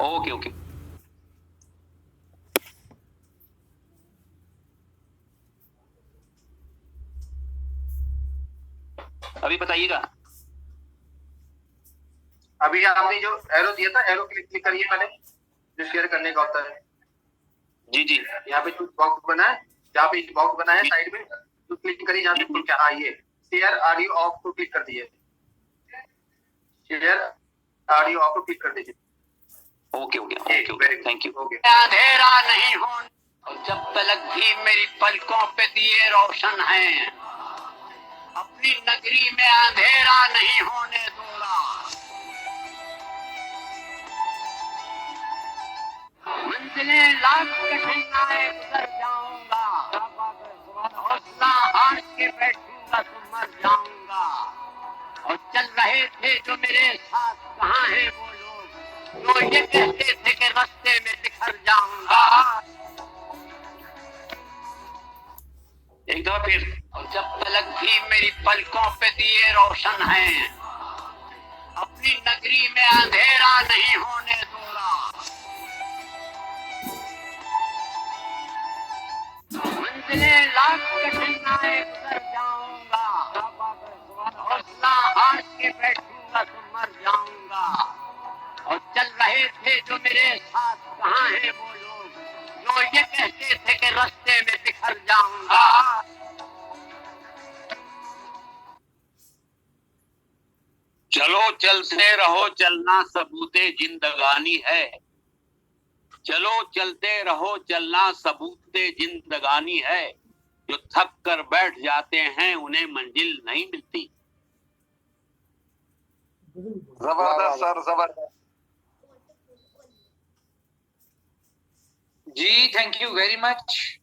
Okay okay. अभी बताइएगा। अभी आपने जो एरो दिया था, एरो क्लिक करिए पहले, जो शेयर करने का होता है। जी जी, यहाँ पे जो बॉक्स बना है, जहाँ पे बॉक्स बना है साइड में, तो क्लिक करिए जहाँ पे क्या, हाँ ये शेयर ऑडियो ऑफ को क्लिक कर दिए, शेयर ऑडियो ऑफ को क्लिक कर दीजिए। Okay okay okay, thank you. अंधेरा नहीं होने, और जब तलक भी मेरी पलकों पे दिए रोशन हैं, अपनी नगरी में अंधेरा नहीं होने दूंगा। मंजिलें लाख कठिनाई गुजर जाऊंगा, हौसला हार के बैठूंगा तो मर जाऊंगा। और चल रहे थे जो मेरे साथ, कहाँ हैं वो लोग जो ये कहते थे कि रास्ते में बिखर जाऊंगा। एक दफा फिर। और जब तलक भी मेरी पलकों पे दिए रोशन हैं, अपनी नगरी में अंधेरा नहीं होने दूंगा। मंजिलें लाख कठिनाई गुजर जाऊंगा, हौसला हार के बैठूंगा तो मर जाऊंगा। और चल रहे थे जो मेरे साथ, कहाँ हैं वो लोग जो ये कहते थे कि रास्ते में बिखर जाऊंगा। चलो चलते रहो चलना सबूते जिंदगानी है, चलो चलते रहो चलना सबूते जिंदगानी है, जो थक कर बैठ जाते हैं उन्हें मंजिल नहीं मिलती। जबरदस्त सर, जबरदस्त जी, thank you very much.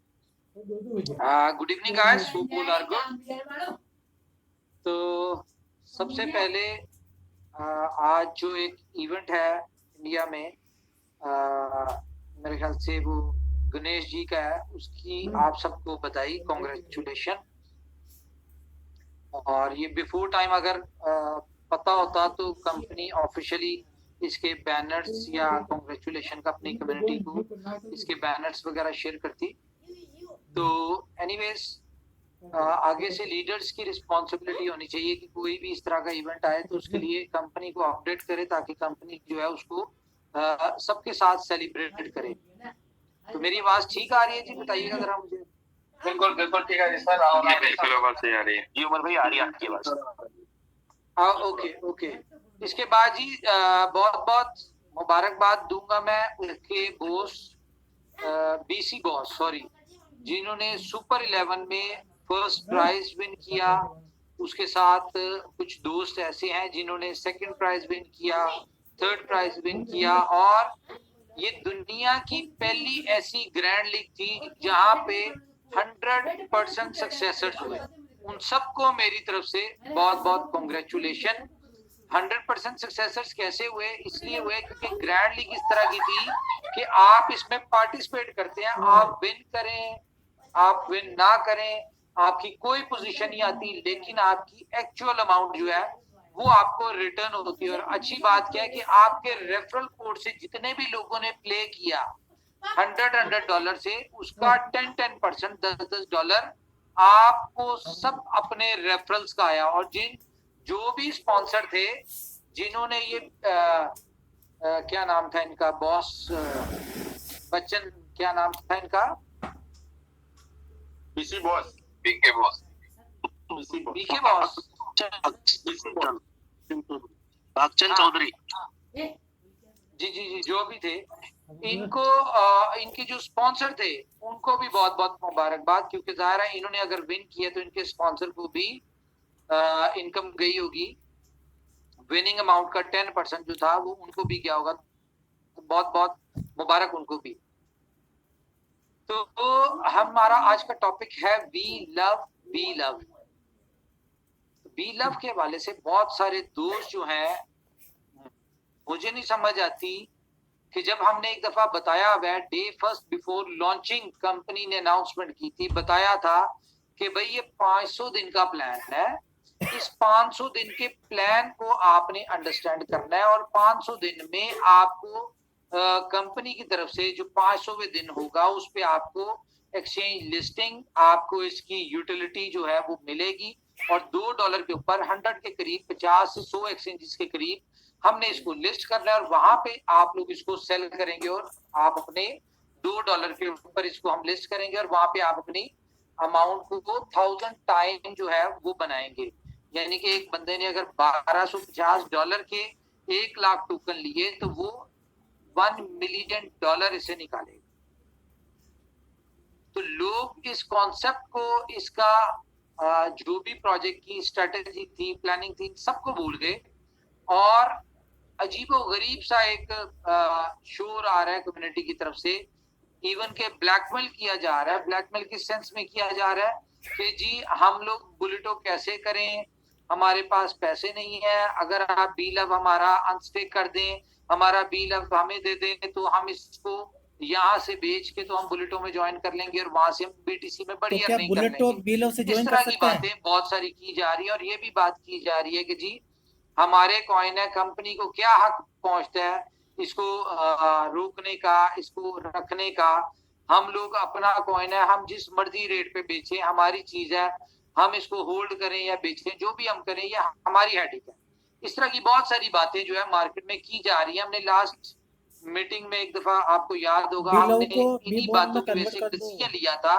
Good evening guys, hope all are good. तो सबसे पहले आज जो एक इवेंट है इंडिया में, मेरे ख्याल से वो गणेश जी का है, उसकी आप सबको बधाई, कॉन्ग्रेचुलेशन। और ये बिफोर टाइम अगर पता होता तो कंपनी ऑफिशियली इसके बैनर्स या कॉन्ग्रेचुलेशन का अपनी कम्युनिटी को इसके बैनर्स वगैरह शेयर करती। तो एनीवेज आगे से लीडर्स की रिस्पॉन्सिबिलिटी होनी चाहिए कि कोई भी इस तरह का इवेंट आए तो उसके लिए कंपनी को अपडेट करे, ताकि कंपनी जो है उसको सबके साथ सेलिब्रेट करे। तो मेरी आवाज ठीक आ रही है जी? बताइएगा जरा मुझे। बिल्कुल बिल्कुल ठीक है जी सर, बिल्कुल आवाज सही आ रही है जी। उमर भाई आ रही है आपकी आवाज। Okay okay. इसके बाद जी बहुत बहुत मुबारकबाद दूंगा मैं उनके बॉस, बीसी बॉस सॉरी, जिन्होंने सुपर 11 में फर्स्ट प्राइज विन किया। उसके साथ कुछ दोस्त ऐसे हैं जिन्होंने सेकंड प्राइज विन किया, थर्ड प्राइज विन किया, और ये दुनिया की पहली ऐसी ग्रैंड लीग थी जहां पे 100% सक्सेसर्स हुए। उन सबको मेरी तरफ से बहुत बहुत कॉन्ग्रेचुलेशन। 100% सक्सेसर्स कैसे हुए? इसलिए हुए क्योंकि ग्रैंड लीग इस तरह की थी कि आप इसमें पार्टिसिपेट करते हैं, आप विन करें आप विन ना करें, आपकी कोई पोजीशन नहीं आती, लेकिन आपकी एक्चुअल अमाउंट जो है वो आपको रिटर्न होती है। और अच्छी बात क्या है कि आपके रेफरल कोड से जितने भी लोगों ने प्ले किया $100 से, उसका 10% $10 आपको सब अपने रेफरल्स का आया। और जो भी स्पॉन्सर थे जिन्होंने ये क्या नाम था इनका, बॉस बच्चन, क्या नाम था इनका? BC boss, BK boss, BK boss, Bhagchand Choudhary ji ji ji, जो भी थे, इनको इनके जो स्पॉन्सर थे उनको भी बहुत बहुत मुबारकबाद, क्योंकि जाहिर है इन्होंने अगर विन किया तो इनके स्पॉन्सर को भी इनकम गई होगी। विनिंग अमाउंट का 10% जो था वो उनको भी गया होगा, तो बहुत बहुत मुबारक उनको भी। तो हमारा आज का टॉपिक है we love we love. We love के हवाले से बहुत सारे दोस्त जो हैं, मुझे नहीं समझ आती कि जब हमने एक दफा बताया हुआ day first before launching, company ने अनाउंसमेंट की थी, बताया था कि भाई ये 500 दिन का प्लान है, इस 500 दिन के प्लान को आपने अंडरस्टैंड करना है और 500 दिन में आपको कंपनी की तरफ से जो 500वें दिन होगा उस पे आपको एक्सचेंज लिस्टिंग, आपको इसकी यूटिलिटी जो है वो मिलेगी, और $2 के ऊपर 100 के करीब 50 से 100 एक्सचेंजेस के करीब हमने इसको लिस्ट करना है, और वहां पे आप लोग इसको सेल करेंगे, और आप अपने $2 के ऊपर इसको हम लिस्ट करेंगे, और वहां पे आप अपनी अमाउंट को 1000 टाइम जो है वो बनाएंगे। यानी कि एक बंदे ने अगर $1250 के 1 लाख टोकन लिए तो वो $1 मिलियन इसे निकालेगा। तो लोग इस कॉन्सेप्ट को, इसका जो भी प्रोजेक्ट की स्ट्रेटेजी थी, प्लानिंग थी, सबको भूल गए, और अजीबो गरीब सा एक शोर आ रहा है कम्युनिटी की तरफ से, इवन के ब्लैकमेल किया जा रहा है। ब्लैकमेल किस सेंस में किया जा रहा है कि जी हम लोग बुलेटो कैसे करें, हमारे पास पैसे नहीं है, अगर आप बी लव हमारा अनस्टेक कर दें, हमारा बी लव हमें दे दें, तो हम इसको यहाँ से बेच के तो हम बुलेटो में ज्वाइन कर लेंगे, और वहां से हम बीटीसी में बड़ी अर्निंग कर लेंगे। बी लव से इस ज्वाइन तरह कर की सकते हैं? बातें बहुत सारी की जा रही है, और ये भी बात की जा रही है कि जी हमारे कॉइन है, कंपनी को क्या हक पहुंचता है इसको रोकने का, इसको रखने का। हम लोग अपना कॉइन है, हम जिस मर्जी रेट पे बेचें, हमारी चीज है, हम इसको होल्ड करें या बेचें, जो भी हम करें ये हमारी हेडेक है। इस तरह की बहुत सारी बातें जो है मार्केट में की जा रही है। हमने लास्ट मीटिंग में एक दफा, आपको याद होगा, हमने इन्हीं बातों की वजह से एक डिसीजन लिया था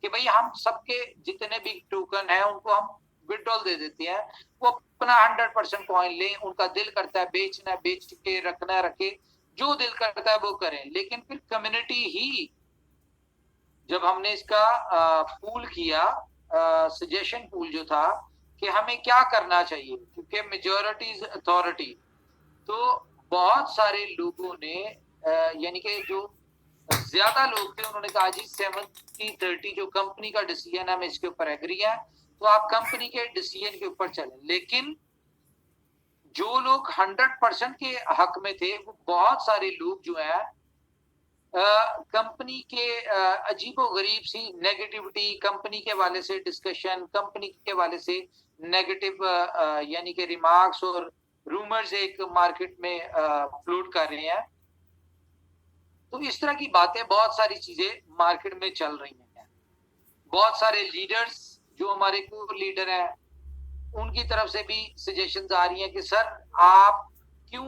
कि भाई हम सबके जितने भी टोकन है उनको हम विड्रॉल दे देते हैं, वो अपना 100% कॉइन लें, उनका दिल करता है बेचना है बेच के, रखना है रखे, जो दिल करता है वो करें। लेकिन फिर कम्युनिटी ही, जब हमने इसका पूल किया, सजेशन पूल जो था कि हमें क्या करना चाहिए, क्योंकि मेजॉरिटी इज अथॉरिटी, तो बहुत सारे लोगों ने यानी कि जो ज्यादा लोग थे उन्होंने कहा जी 70-30 जो कंपनी का डिसीजन है, हम इसके ऊपर एग्री है, तो आप कंपनी के डिसीजन के ऊपर चलें। लेकिन जो लोग 100% के हक में थे, वो बहुत सारे लोग जो है कंपनी के अजीबो गरीब सी नेगेटिविटी, कंपनी के वाले से डिस्कशन, कंपनी के वाले से नेगेटिव यानी कि रिमार्क्स और रूमर्स एक मार्केट में फ्लोट कर रहे हैं। तो इस तरह की बातें, बहुत सारी चीजें मार्केट में चल रही हैं। बहुत सारे लीडर्स जो हमारे को लीडर हैं, उनकी तरफ से भी सजेशंस आ रही हैं कि सर आप क्यों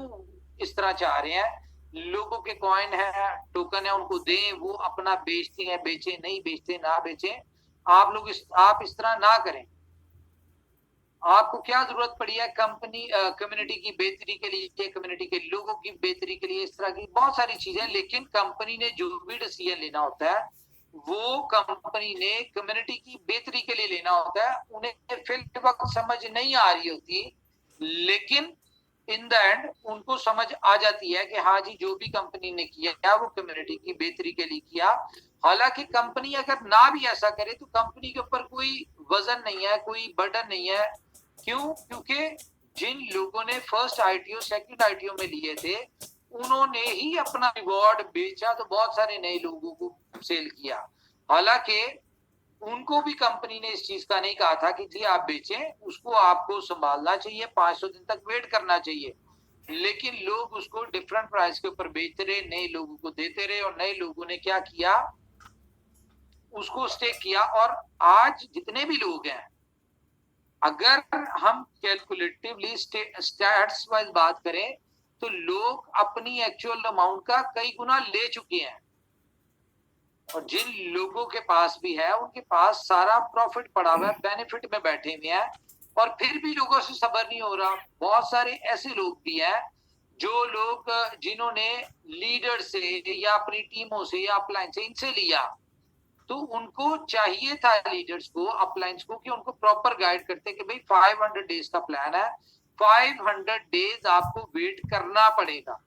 इस तरह चाह रहे हैं, लोगों के कॉइन है, टोकन है, उनको दें, वो अपना बेचते हैं, बेचें, नहीं बेचते ना बेचें, आप लोग आप इस तरह ना करें। आपको क्या जरूरत पड़ी है कंपनी कम्युनिटी की बेहतरी के लिए, कम्युनिटी के लोगों की बेहतरी के लिए, इस तरह की बहुत सारी चीजें। लेकिन कंपनी ने जो भी डिसीजन लेना होता है वो कंपनी ने कम्युनिटी की बेहतरी के लिए लेना होता है। उन्हें फिर वक्त समझ नहीं आ रही होती, लेकिन इन द एंड उनको समझ आ जाती है कि हाँ जी जो भी कंपनी ने किया वो कम्युनिटी की बेहतरी के लिए किया। हालांकि कंपनी अगर ना भी ऐसा करे तो कंपनी के ऊपर कोई वजन नहीं है, कोई बर्डन नहीं है। क्यों? क्योंकि जिन लोगों ने फर्स्ट आईटीओ सेकंड आईटीओ में लिए थे उन्होंने ही अपना रिवॉर्ड बेचा, तो बहुत सारे नए लोगों को सेल किया। हालांकि उनको भी कंपनी ने इस चीज का नहीं कहा था कि जी आप बेचें, उसको आपको संभालना चाहिए, 500 दिन तक वेट करना चाहिए। लेकिन लोग उसको डिफरेंट प्राइस के ऊपर बेचते रहे, नए लोगों को देते रहे, और नए लोगों ने क्या किया, उसको स्टेक किया। और आज जितने भी लोग हैं, अगर हम कैलकुलेटिवली स्टैट्स वाइज बात करें तो लोग अपनी एक्चुअल अमाउंट का कई गुना ले चुके हैं, और जिन लोगों के पास भी है उनके पास सारा प्रॉफिट पड़ा हुआ है, बेनिफिट में बैठे हुए हैं, और फिर भी लोगों से सब्र नहीं हो रहा। बहुत सारे ऐसे लोग भी हैं जो लोग जिन्होंने लीडर से या अपनी टीमों से या अपलाइन से इनसे लिया, तो उनको चाहिए था लीडर्स को, अपलाइंस को, कि उनको प्रॉपर गाइड करते कि भाई 500 डेज का प्लान है, 500 डेज आपको वेट करना पड़ेगा,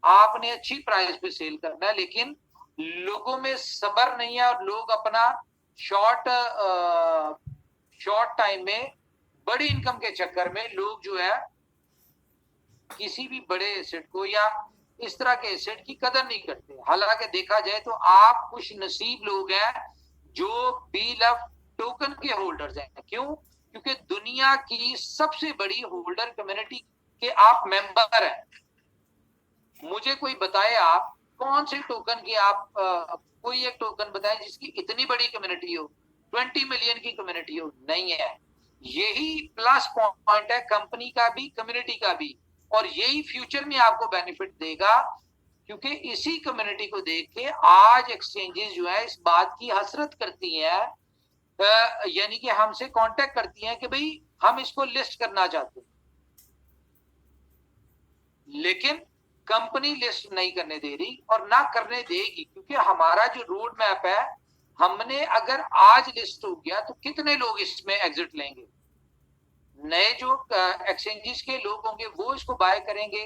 आपने अच्छी प्राइस पे सेल करना है। लेकिन लोगों में सब्र नहीं है, और लोग अपना शॉर्ट टाइम में बड़ी इनकम के चक्कर में लोग जो है किसी भी बड़े एसेट को या इस तरह के एसेट की कदर नहीं करते। हालांकि देखा जाए तो आप खुश नसीब लोग हैं जो बी लव टोकन के होल्डर्स हैं। क्यों? क्योंकि दुनिया की सबसे बड़ी होल्डर कम्युनिटी के आप मेंबर हैं। मुझे कोई बताए आप कौन से टोकन की आप कोई एक टोकन बताएं जिसकी इतनी बड़ी कम्युनिटी हो, 20 मिलियन की कम्युनिटी हो। नहीं है। यही प्लस पॉइंट है कंपनी का भी, कम्युनिटी का भी, और यही फ्यूचर में आपको बेनिफिट देगा, क्योंकि इसी कम्युनिटी को देख के आज एक्सचेंजेस जो है इस बात की हसरत करती हैं, यानी कि हमसे कांटेक्ट करती हैं कि भाई हम इसको लिस्ट करना चाहते हैं, लेकिन कंपनी लिस्ट नहीं करने दे रही और ना करने देगी, क्योंकि हमारा जो रोड मैप है, हमने अगर आज लिस्ट हो गया तो कितने लोग इसमें एग्जिट लेंगे, नए जो एक्सचेंजेस के लोग होंगे वो इसको बाय करेंगे,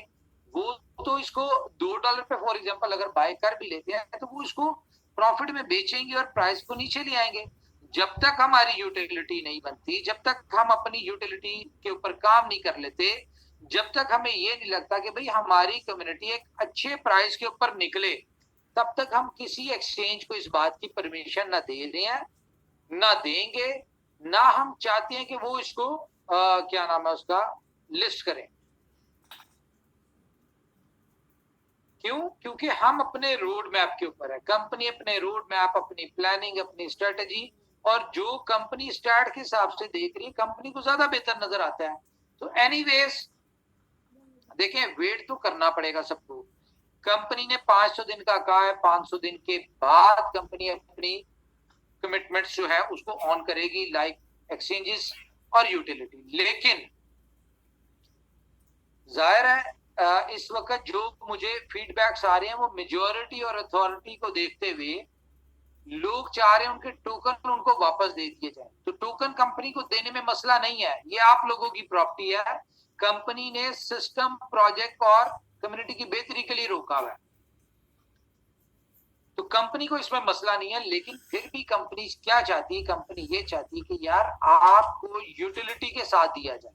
वो तो इसको $2 पे फॉर एग्जांपल अगर बाय कर भी लेते हैं तो वो इसको प्रॉफिट में बेचेंगे और प्राइस को नीचे ले आएंगे। जब तक हमारी यूटिलिटी नहीं बनती, जब तक हम अपनी यूटिलिटी के ऊपर काम नहीं कर लेते, जब तक हमें ये नहीं लगता कि भाई हमारी कम्युनिटी एक अच्छे प्राइस के ऊपर निकले, तब तक हम किसी एक्सचेंज को इस बात की परमिशन ना दे रहे हैं, ना देंगे, ना हम चाहते हैं कि वो इसको क्या नाम है उसका, लिस्ट करें। क्यों? क्योंकि हम अपने रोड मैप के ऊपर है, कंपनी अपने रोड मैप, अपनी प्लानिंग, अपनी स्ट्रेटजी, और जो कंपनी स्टार्ट के हिसाब से देख रही है कंपनी को ज्यादा बेहतर नजर आता है। तो एनीवेज देखें, वेट तो करना पड़ेगा सबको। कंपनी ने 500 दिन का कहा है, 500 दिन के बाद कंपनी अपनी कमिटमेंट्स जो है उसको ऑन करेगी, लाइक एक्सचेंजेस और यूटिलिटी। लेकिन जाहिर है इस वक्त जो मुझे फीडबैक्स आ रहे हैं वो मेजॉरिटी और अथॉरिटी को देखते हुए लोग चाह रहे हैं उनके टोकन उनको वापस दे दिए जाए। तो टोकन कंपनी को देने में मसला नहीं है, ये आप लोगों की प्रॉपर्टी है, कंपनी ने सिस्टम, प्रोजेक्ट और कम्युनिटी की बेहतरी के लिए रोका हुआ है, तो कंपनी को इसमें मसला नहीं है। लेकिन फिर भी कंपनी क्या चाहती है, कंपनी ये चाहती है कि यार आपको यूटिलिटी के साथ दिया जाए।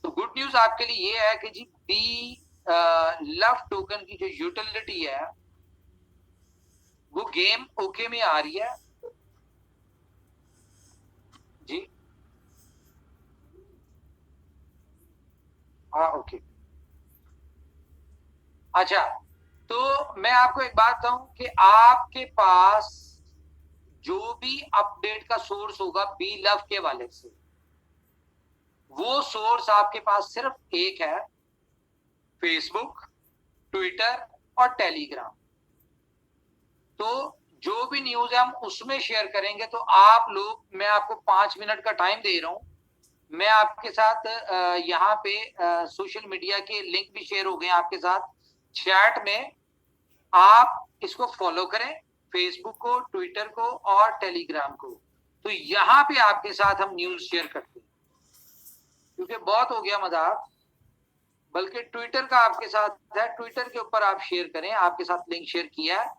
तो गुड न्यूज आपके लिए ये है कि जी बी लव टोकन की जो यूटिलिटी है वो गेम ओके में आ रही है जी। हाँ ओके। अच्छा, तो मैं आपको एक बात कहूं कि आपके पास जो भी अपडेट का सोर्स होगा बी लव के वाले से, वो सोर्स आपके पास सिर्फ एक है, फेसबुक, ट्विटर और टेलीग्राम। तो जो भी न्यूज है हम उसमें शेयर करेंगे। तो आप लोग, मैं आपको 5 मिनट का टाइम दे रहा हूं, मैं आपके साथ यहाँ पे सोशल मीडिया के लिंक भी शेयर हो गए आपके साथ चैट में, आप इसको फॉलो करें, फेसबुक को, ट्विटर को और टेलीग्राम को। तो यहाँ पे आपके साथ हम न्यूज शेयर करते हैं, क्योंकि बहुत हो गया मजाक। बल्कि ट्विटर का आपके साथ है, ट्विटर के ऊपर आप शेयर करें, आपके साथ लिंक शेयर किया है,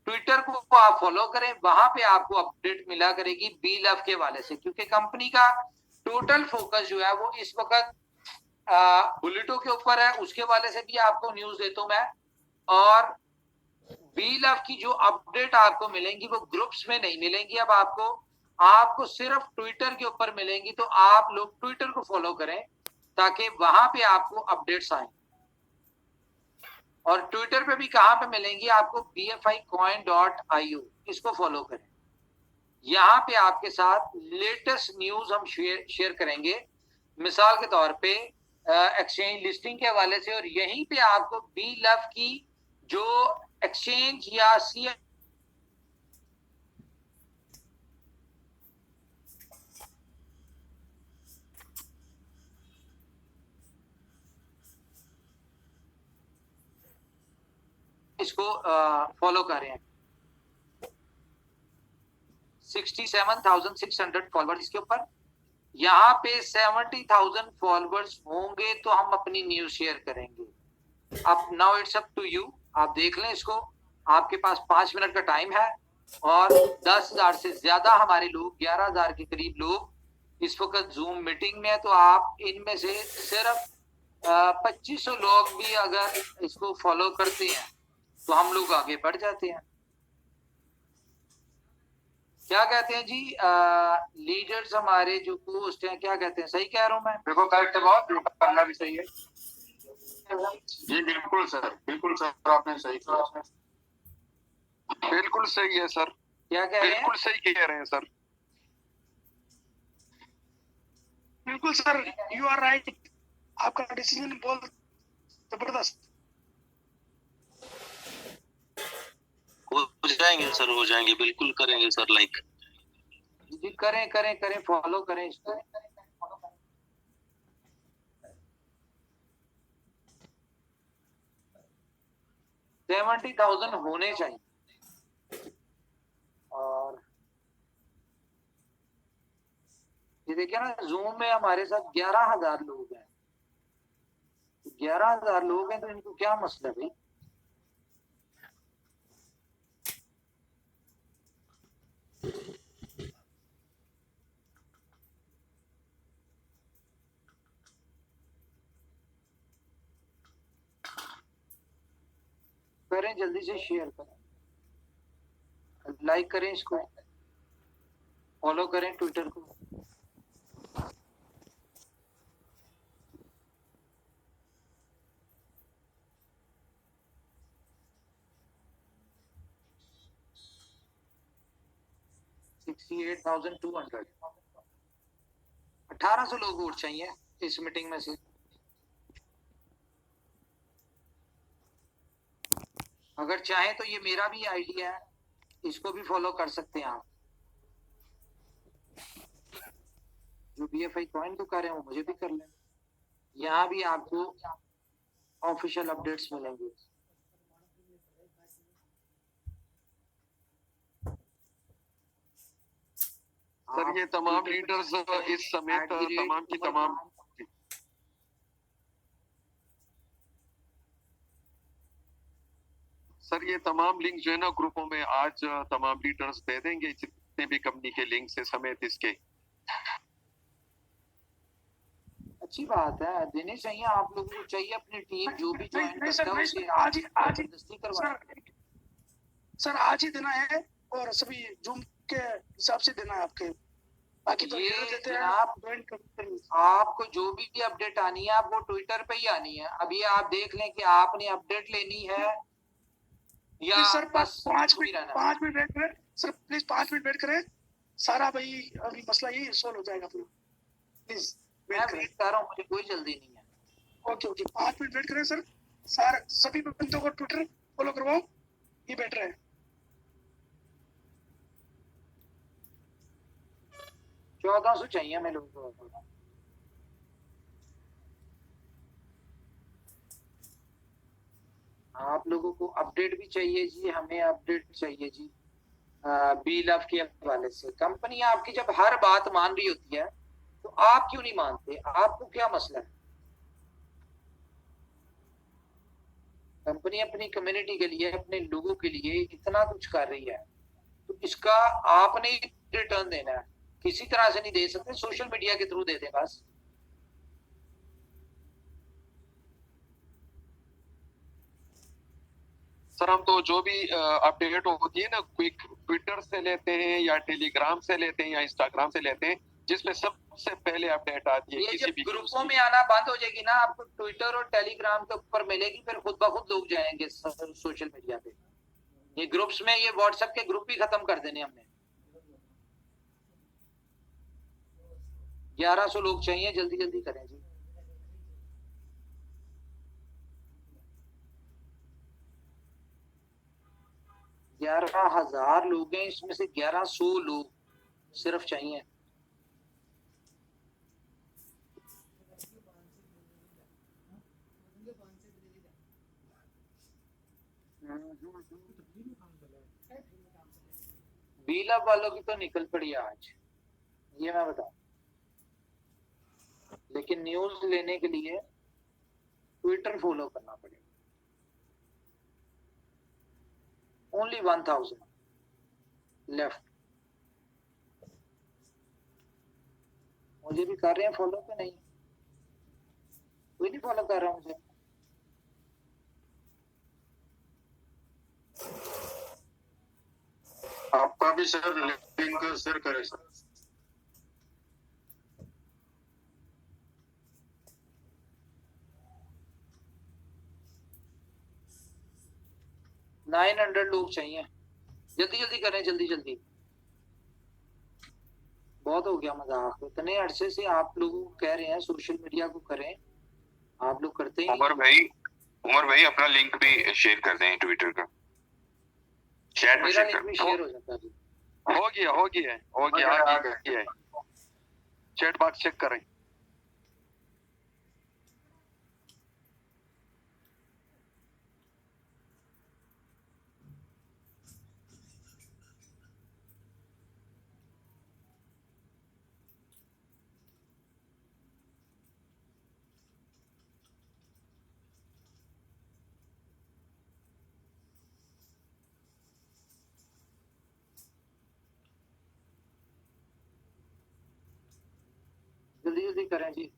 ट्विटर को आप फॉलो करें, वहां पे आपको अपडेट मिला करेगी बी लव के वाले से। क्योंकि कंपनी का टोटल फोकस जो है वो इस वक्त बुलेटों के ऊपर है, उसके वाले से भी आपको न्यूज देता हूं मैं। और बी लव की जो अपडेट आपको मिलेंगी वो ग्रुप्स में नहीं मिलेंगी, अब आपको सिर्फ ट्विटर के ऊपर मिलेंगी। तो आप लोग ट्विटर को फॉलो करें ताकि वहां पे आपको अपडेट्स आए। और ट्विटर पे भी कहां पे मिलेंगी आपको, bficoin.io, इसको फॉलो करें। यहाँ पे आपके साथ लेटेस्ट न्यूज हम शेयर करेंगे, मिसाल के तौर पे एक्सचेंज लिस्टिंग के हवाले से, और यहीं पे आपको बी लव की जो एक्सचेंज या सी इसको फॉलो कर रहे हैं। 67,600 फॉलोअर्स इसके ऊपर, यहाँ पे 70,000 फॉलोअर्स होंगे तो हम अपनी न्यूज शेयर करेंगे। अब now it's up to you, आप देख लें इसको, आपके पास 5 मिनट का टाइम है। और 10,000 से ज्यादा हमारे लोग, 11,000 के करीब लोग इस वक्त जूम मीटिंग में है। तो आप इनमें से सिर्फ 2500 लोग भी अगर इसको फॉलो करते हैं तो हम लोग आगे बढ़ जाते हैं। क्या कहते हैं जी लीडर्स हमारे जो पोस्ट हैं, क्या कहते हैं? सही कह रहा हूं मैं? बिल्कुल करेक्ट है, बहुत जो करना भी सही है। जी बिल्कुल सर, आपने सही कहा। बिल्कुल सही है सर, क्या कह रहे हैं? बिल्कुल सही कह रहे हैं सर। बिल्कुल सर, यू आर राइट। आपका डिसीजन बहुत जबरदस्त। हो जाएंगे सर, हो जाएंगे, बिल्कुल करेंगे सर। लाइक जी करें करें करें, फॉलो करें इसको। $70,000 होने चाहिए। और ये देखिए ना, जूम में हमारे साथ 11,000 लोग हैं। 11,000 लोग हैं तो इनको क्या मसला है भाई? करें, जल्दी से शेयर करें, लाइक करें इसको, फॉलो करें ट्विटर को। $68,200। 1,800 लोग वोट चाहिए इस मीटिंग में से। अगर चाहे तो ये मेरा भी आइडिया है, इसको भी फॉलो कर सकते हैं आप। जो BFI कॉइन को कर रहे हैं वो मुझे भी कर लें। यहाँ भी आपको ऑफिशियल अपडेट्स मिलेंगे। सर ये तमाम लीडर्स इस समेत तमाम की तमाम, सर ये तमाम लिंक जो है ना ग्रुपों में आज तमाम लीडर्स दे देंगे, जितने भी कंपनी के लिंक से समेत इसके। अच्छी बात है, देने चाहिए। आप लोगों को चाहिए अपनी टीम जो भी ज्वाइन करता है उसे आज ही जबरदस्ती करवाएं। सर आज ही देना है और सभी जूम के हिसाब से देना है आपके। बाकी तो ये देते हैं जनाब, ज्वाइन करते। आपको जो भी अपडेट आनी है आप वो ट्विटर पे ही आनी है। अभी आप देख लें कि आपने अपडेट लेनी है या सर बस 5 भी रहना है। 5 मिनट वेट करें सर, प्लीज 5 मिनट वेट करें। सारा भाई अभी मसला यही सोल्व हो जाएगा अपना। प्लीज मैं वेट कर रहा हूँ, मुझे कोई जल्दी नहीं है। ओके 5 मिनट वेट करें सर। सारे सभी बंदों को ट्विटर फॉलो करवाओ, ये बेटर है। 1400 चाहिए हमें लोगों को। आप लोगों को अपडेट भी चाहिए जी, हमें अपडेट चाहिए जी। बी लव के हवाले से कंपनी आपकी जब हर बात मान रही होती है तो आप क्यों नहीं मानते? आपको क्या मसला है? कंपनी अपनी कम्युनिटी के लिए, अपने लोगों के लिए इतना कुछ कर रही है तो इसका आपने रिटर्न देना है। किसी तरह से नहीं दे सकते, सोशल मीडिया के थ्रू दे दें बस। सर हम तो जो भी अपडेट होती है ना क्विक ट्विटर से लेते हैं या टेलीग्राम से लेते हैं या इंस्टाग्राम से लेते हैं, जिसमें सबसे पहले अपडेट आती है। ये किसी जब भी ग्रुपों में आना बंद हो जाएगी ना, आपको ट्विटर और टेलीग्राम के ऊपर मिलेगी, फिर खुद ब खुद लोग जाएंगे सोशल मीडिया पे। ये ग्रुप्स में, ये व्हाट्सएप के ग्रुप भी खत्म कर देने हमने। 1100 लोग चाहिए, जल्दी जल्दी करें जी। ग्यारह 11,000 लोग हैं, इसमें से 1100 लोग सिर्फ चाहिए। बीला वालों की तो निकल पड़ी आज, ये मैं बताऊं। लेकिन न्यूज लेने के लिए ट्विटर फॉलो करना पड़ेगा। Only 1000 left. मुझे भी कर रहे हैं फॉलो कि नहीं? कोई नहीं फॉलो कर रहा मुझे। आपका भी सर लिंक शेयर करें सर। 900 लोग चाहिए, जल्दी जल्दी करें, जल्दी जल्दी। बहुत हो गया मजाक, इतने अरसे से आप लोग कह रहे हैं सोशल मीडिया को करें, आप लोग करते ही नहीं। उमर भाई अपना लिंक भी शेयर कर दें ट्विटर का, चैट में मेरा शेयर लिंक भी शेयर हो जाता है। हो गया आ गया। चैट बॉक्स चेक करें। जल्दी जल्दी करें जी।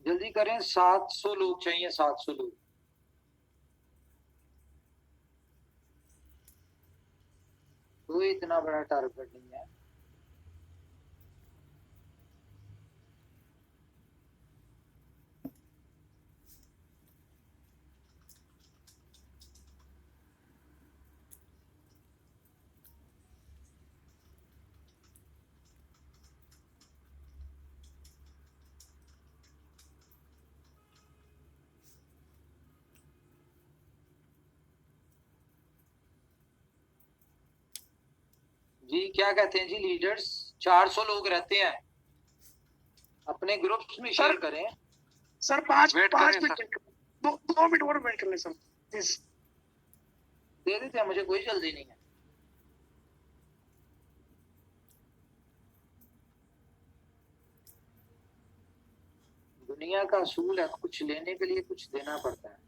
जल्दी करें, 700 लोग चाहिए, 700 लोग। कोई इतना बड़ा टारगेट नहीं है। जी क्या कहते हैं जी लीडर्स, 400 लोग रहते हैं, अपने ग्रुप्स में शेयर करें। सर 5 वेट करें मिनट, 2 मिनट और वेट कर ले सर प्लीज। दे देते हैं, मुझे कोई जल्दी नहीं है। दुनिया का असूल है, कुछ लेने के लिए कुछ देना पड़ता है।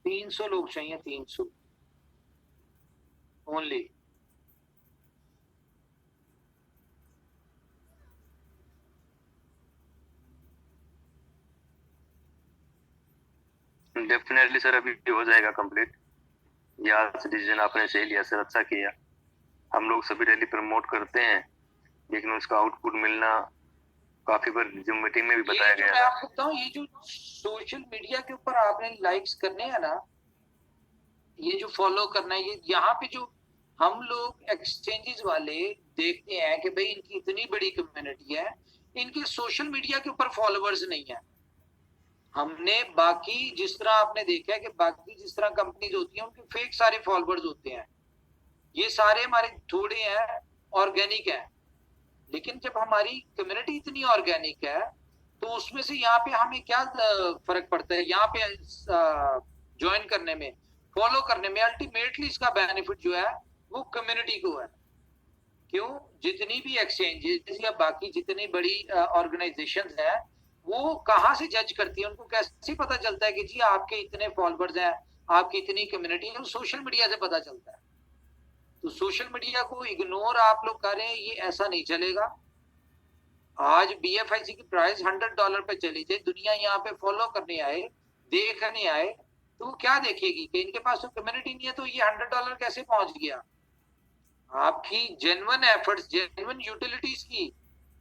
तीन सौ लोग चाहिए, 300 ओनली। डेफिनेटली सर अभी हो जाएगा कंप्लीट। ये आज डिसीजन आपने सही लिया सर, अच्छा किया। हम लोग सभी रैली प्रमोट करते हैं, लेकिन उसका आउटपुट मिलना काफी बार जिम मीटिंग में भी बताया गया मैं था। आपको बताऊं, ये जो सोशल मीडिया के ऊपर आपने लाइक्स करने हैं ना, ये जो फॉलो करना है, ये यहाँ पे जो हम लोग एक्सचेंजेस वाले देखते हैं कि भाई इनकी इतनी बड़ी कम्युनिटी है, इनके सोशल मीडिया के ऊपर फॉलोअर्स नहीं है। हमने बाकी जिस तरह आपने देखा है कि बाकी जिस तरह कंपनीज होती हैं उनके फेक सारे फॉलोअर्स होते हैं, ये सारे हमारे थोड़े हैं, ऑर्गेनिक है। लेकिन जब हमारी कम्युनिटी इतनी ऑर्गेनिक है तो उसमें से यहाँ पे हमें क्या फर्क पड़ता है, यहाँ पे ज्वाइन करने में, फॉलो करने में, अल्टीमेटली इसका बेनिफिट जो है वो कम्युनिटी को है। क्यों? जितनी भी एक्सचेंजेस या बाकी जितनी बड़ी ऑर्गेनाइजेशंस हैं वो कहाँ से जज करती है, उनको कैसे पता चलता है कि जी आपके इतने फॉलोअर्स हैं, आपकी इतनी कम्युनिटी है? सोशल मीडिया से पता चलता है। तो सोशल मीडिया को इग्नोर आप लोग कर रहे हैं, ये ऐसा नहीं चलेगा। आज BFIC की प्राइस $100 पे चली थी, दुनिया यहाँ पे फॉलो करने आए, देखने आए, तो वो क्या देखेगी कि इनके पास तो कम्युनिटी नहीं है, तो ये $100 कैसे पहुंच गया? आपकी जेन्युइन एफर्ट्स, जेन्युइन यूटिलिटीज की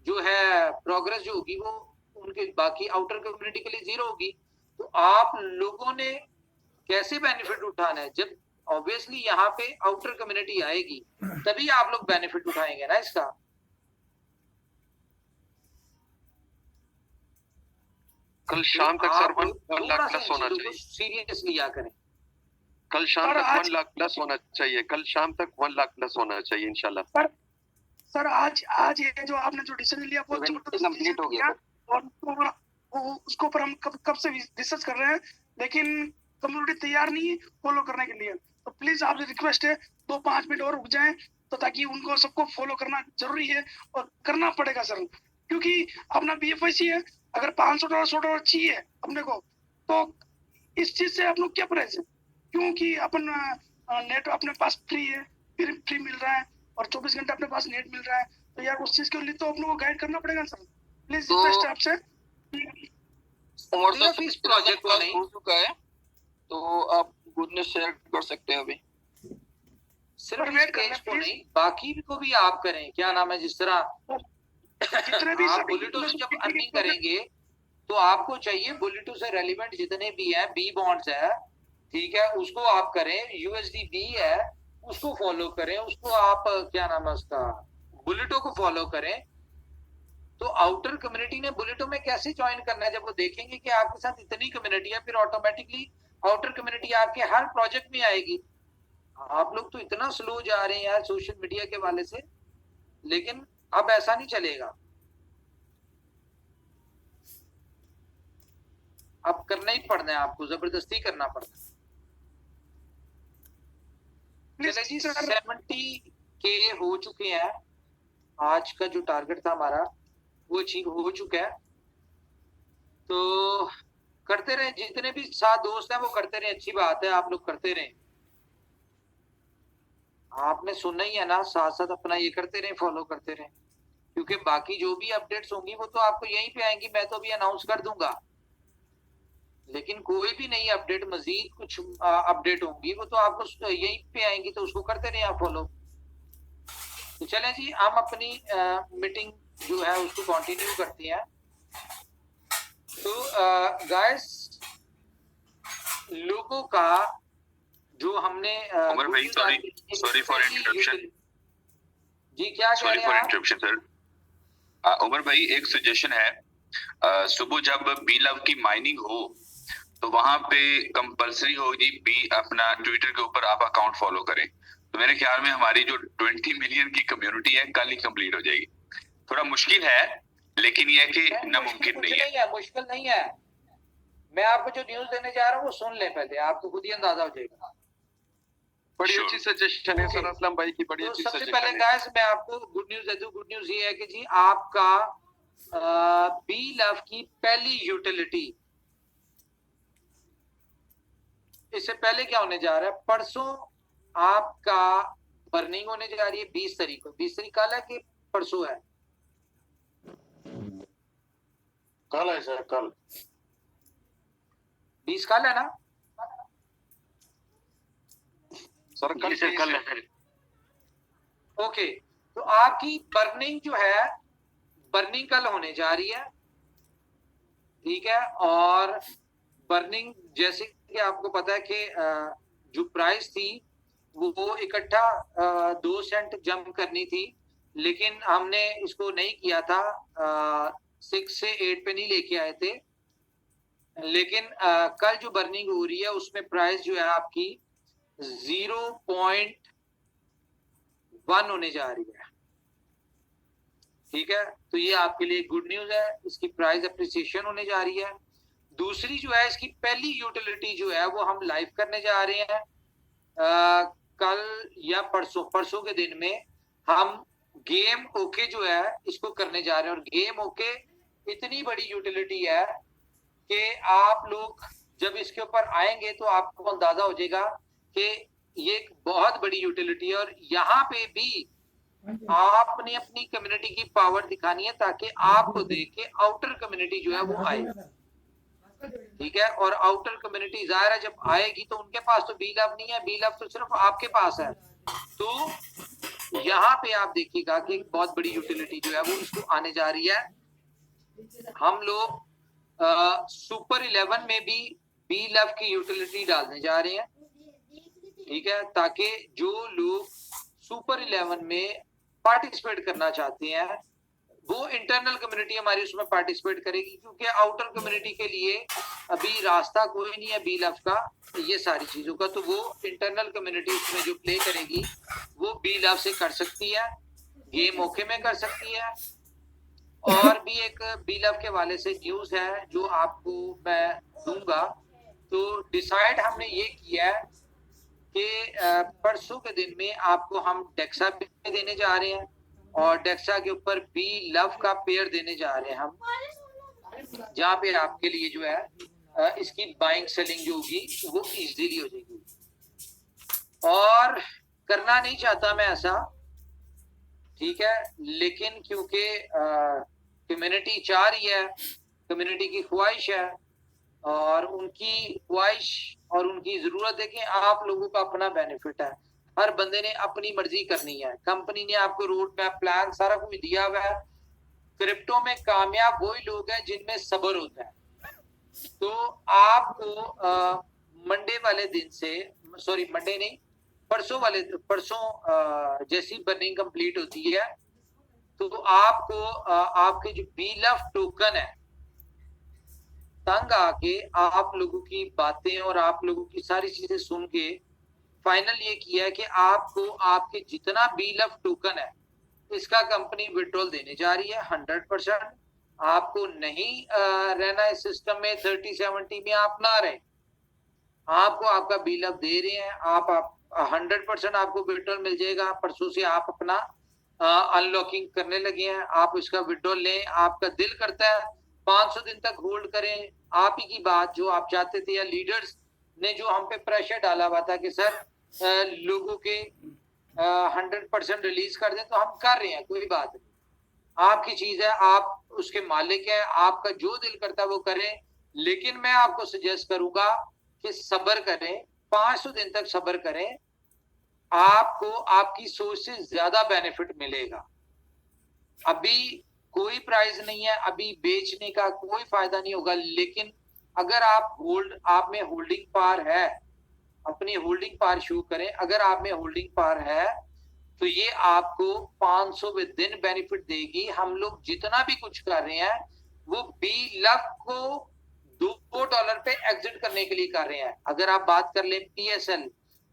जो है प्रोग्रेस जो होगी वो उनके बाकी आउटर कम्युनिटी के लिए जीरो होगी। तो आप लोगों ने कैसे बेनिफिट उठाना है? जब ऑब्वियसली यहाँ पे आउटर कम्युनिटी आएगी तभी आप लोग बेनिफिट उठाएंगे ना इसका। कल शाम तक सर 1 लाख प्लस होना चाहिए। सीरियस लिया करें। कल शाम सर, तक आज- 1 लाख प्लस होना चाहिए। कल शाम तक 1 लाख प्लस होना चाहिए इंशाल्लाह। सर आज ये जो आपने जो डिसीजन लिया बहुत जबरदस्त कंप्लीट हो गया और उसको ऊपर हम कब से रिसर्च कर रहे हैं, लेकिन कम्युनिटी तैयार नहीं है फॉलो करने के लिए। तो प्लीज आपसे रिक्वेस्ट है 2-5 मिनट और रुक जाएं, तो ताकि उनको सबको फॉलो करना जरूरी है और करना पड़ेगा सर, क्योंकि अपना BFIC है। अगर $500 $100 चाहिए अपने को, तो इस चीज से आप लोग क्या परहेज है? क्योंकि अपन नेट अपने पास फ्री है, फ्री मिल रहा है और 24 घंटे अपने पास नेट मिल रहा है, तो यार उस चीज के लिए तो अपने को गाइड करना पड़ेगा सर। प्लीज रिक्वेस्ट है आपसे। और सिर्फ इस प्रोजेक्ट को नहीं, हो चुका है तो आप गुड न्यूज शेयर कर सकते हैं अभी। सिर्फ वेट इस करना पेज को प्लीज। नहीं, बाकी को भी आप करें। क्या नाम है, जिस तरह जितने भी आप सभी बुलेटो से जब अर्निंग करेंगे तो आपको चाहिए बुलेटो से रेलिवेंट जितने भी है बी बॉन्ड्स है, ठीक है, उसको आप करें। USDB है उसको फॉलो करें, उसको आप क्या नाम है उसका, बुलेटो को फॉलो करें। तो आउटर कम्युनिटी ने बुलेटो में कैसे ज्वाइन करना है? जब वो देखेंगे कि आपके साथ इतनी कम्युनिटी है, फिर ऑटोमेटिकली आउटर कम्युनिटी आपके हर प्रोजेक्ट में आएगी। आप लोग तो इतना स्लो जा रहे हैं यार सोशल मीडिया के वाले से, लेकिन अब ऐसा नहीं चलेगा। अब करना ही पड़ना है, आपको जबरदस्ती करना पड़ना है। चले जी, 70K हो चुके हैं। आज का जो टारगेट था हमारा वो अचीव हो चुका है। तो करते रहे, जितने भी साथ दोस्त हैं वो करते रहे, अच्छी बात है, आप लोग करते रहे। आपने सुनना ही है ना, साथ साथ अपना ये करते रहे, फॉलो करते रहे, क्योंकि बाकी जो भी अपडेट्स होंगी वो तो आपको यहीं पे आएंगी। मैं तो अभी अनाउंस कर दूंगा, लेकिन कोई भी नई अपडेट, मजीद कुछ अपडेट होंगी वो तो आपको यहीं पे आएंगी, तो उसको करते रहे आप फॉलो। तो चलें जी, हम अपनी मीटिंग जो है उसको कंटिन्यू करते हैं। तो गाइस, लोगों का जो हमने उमर भाई, सॉरी फॉर इंटरप्शन। जी क्या कह सॉरी रहे फॉर हैं आप? Interruption sir. उमर भाई, एक सजेशन है, सुबह जब बी लव की माइनिंग हो तो वहां पे कंपलसरी होगी बी अपना ट्विटर के ऊपर आप अकाउंट फॉलो करें। तो मेरे ख्याल में हमारी जो 20 मिलियन की कम्युनिटी है कल ही कंप्लीट हो जाएगी। थोड़ा मुश्किल है, लेकिन यह है कि नामुमकिन नहीं है। मुश्किल नहीं है। मैं आपको जो न्यूज देने जा रहा हूँ वो सुन ले पहले, आपको खुद ही अंदाजा हो जाएगा। बड़ी Sure. अच्छी सजेशन है सर, असलम भाई की बड़ी तो अच्छी सबसे सजेशन पहले है। गाइस मैं आपको गुड न्यूज दे दूं। गुड न्यूज ये है कि जी आपका बी लव की पहली यूटिलिटी, इससे पहले क्या होने जा रहा है, परसों आपका बर्निंग होने जा रही है 20 तारीख को। 20 तारीख कल है कि परसों है? कल है सर, कल 20 कल है ना? सर कल कल है। ओके, तो आपकी बर्निंग जो है, बर्निंग कल होने जा रही है, ठीक है। और बर्निंग जैसे कि आपको पता है कि जो प्राइस थी वो इकट्ठा 2 सेंट जंप करनी थी, लेकिन हमने इसको नहीं किया था, 6 से 8 पे नहीं लेके आए थे। लेकिन कल जो बर्निंग हो रही है उसमें प्राइस जो है आपकी 0.1 होने जा रही है, ठीक है। तो ये आपके लिए गुड न्यूज है, इसकी प्राइस अप्रिसिएशन होने जा रही है। दूसरी जो है, इसकी पहली यूटिलिटी जो है वो हम लाइव करने जा रहे हैं कल या परसों के दिन में। हम गेम ओके जो है इसको करने जा रहे हैं, और गेम ओके इतनी बड़ी यूटिलिटी है कि आप लोग जब इसके ऊपर आएंगे तो आपको अंदाजा हो जाएगा कि ये एक बहुत बड़ी यूटिलिटी है। और यहाँ पे भी आपने अपनी कम्युनिटी की पावर दिखानी है ताकि आपको देख के आउटर कम्युनिटी जो है वो आए, ठीक है। और आउटर कम्युनिटी जाहिर है जब आएगी तो उनके पास तो बी लव नहीं है, बी लव तो सिर्फ आपके पास है। तो यहाँ पे आप देखिएगा कि एक बहुत बड़ी यूटिलिटी जो है वो इसको आने जा रही है। हम लोग सुपर 11 में भी बी लव की यूटिलिटी डालने जा रहे हैं, ठीक है, ताकि जो लोग सुपर 11 में पार्टिसिपेट करना चाहते हैं वो इंटरनल कम्युनिटी हमारी उसमें पार्टिसिपेट करेगी, क्योंकि आउटर कम्युनिटी के लिए अभी रास्ता कोई नहीं है बी लव का ये सारी चीजों का, तो वो इंटरनल कम्युनिटी उसमें जो प्ले करेगी वो बी लव से कर सकती है, गेम ओके में कर सकती है। और भी एक बी लव के वाले से न्यूज है जो आपको मैं दूंगा। तो डिसाइड हमने ये किया है कि परसों के दिन में आपको हम डेक्सा पे देने जा रहे हैं और डेक्सा के ऊपर बी लव का पेयर देने जा रहे हैं हम, जहाँ पे आपके लिए जो है इसकी बाइंग सेलिंग जो होगी वो इजीली हो जाएगी। और करना नहीं चाहता मैं ऐसा, ठीक है, लेकिन क्योंकि कम्युनिटी चाह रही है, कम्युनिटी की ख्वाहिश है और उनकी ख्वाहिश और उनकी जरूरत है कि आप लोगों का अपना बेनिफिट है। हर बंदे ने अपनी मर्जी करनी है, कंपनी ने आपको रोड मैप प्लान सारा कुछ दिया हुआ है। क्रिप्टो में कामयाब वही लोग हैं जिनमें सब्र होता है। तो आपको मंडे वाले दिन से, सॉरी मंडे नहीं, परसों जैसी बर्निंग कंप्लीट होती है तो आपको आपके जो बी लव टोकन है तंग आके आप लोगों की बातें और आप लोगों की सारी चीजें सुन के फाइनल ये किया है कि आपको आपके जितना बी लव टोकन है इसका कंपनी विड्रॉल देने जा रही है 100%। आपको नहीं रहना इस सिस्टम में 30-70 में आप ना रहे, आपको आपका बी लव दे रहे हैं, आप 100% आपको विड्रॉल मिल जाएगा। परसों से आप अपना अनलॉकिंग करने लगे हैं, आप इसका विड्रॉल लें। आपका दिल करता है 500 दिन तक होल्ड करें, आप ही की बात जो आप चाहते थे, या लीडर्स ने जो हम पे प्रेशर डाला हुआ था कि सर लोगों के 100% रिलीज कर दें, तो हम कर रहे हैं, कोई बात नहीं, आपकी चीज है, आप उसके मालिक हैं, आपका जो दिल करता है वो करें। लेकिन मैं आपको सजेस्ट करूंगा कि सब्र करें, 500 दिन तक सब्र करें, आपको आपकी सोच से ज्यादा बेनिफिट मिलेगा। अभी कोई प्राइस नहीं है, अभी बेचने का कोई फायदा नहीं होगा, लेकिन अगर आप में होल्डिंग पावर है, अपनी होल्डिंग पावर शो करें। अगर आप में होल्डिंग पावर है तो ये आपको 500वें दिन बेनिफिट देगी। हम लोग जितना भी कुछ कर रहे हैं वो बी लव को $2 पे एग्जिट करने के लिए कर रहे हैं। अगर आप बात कर लें PSL,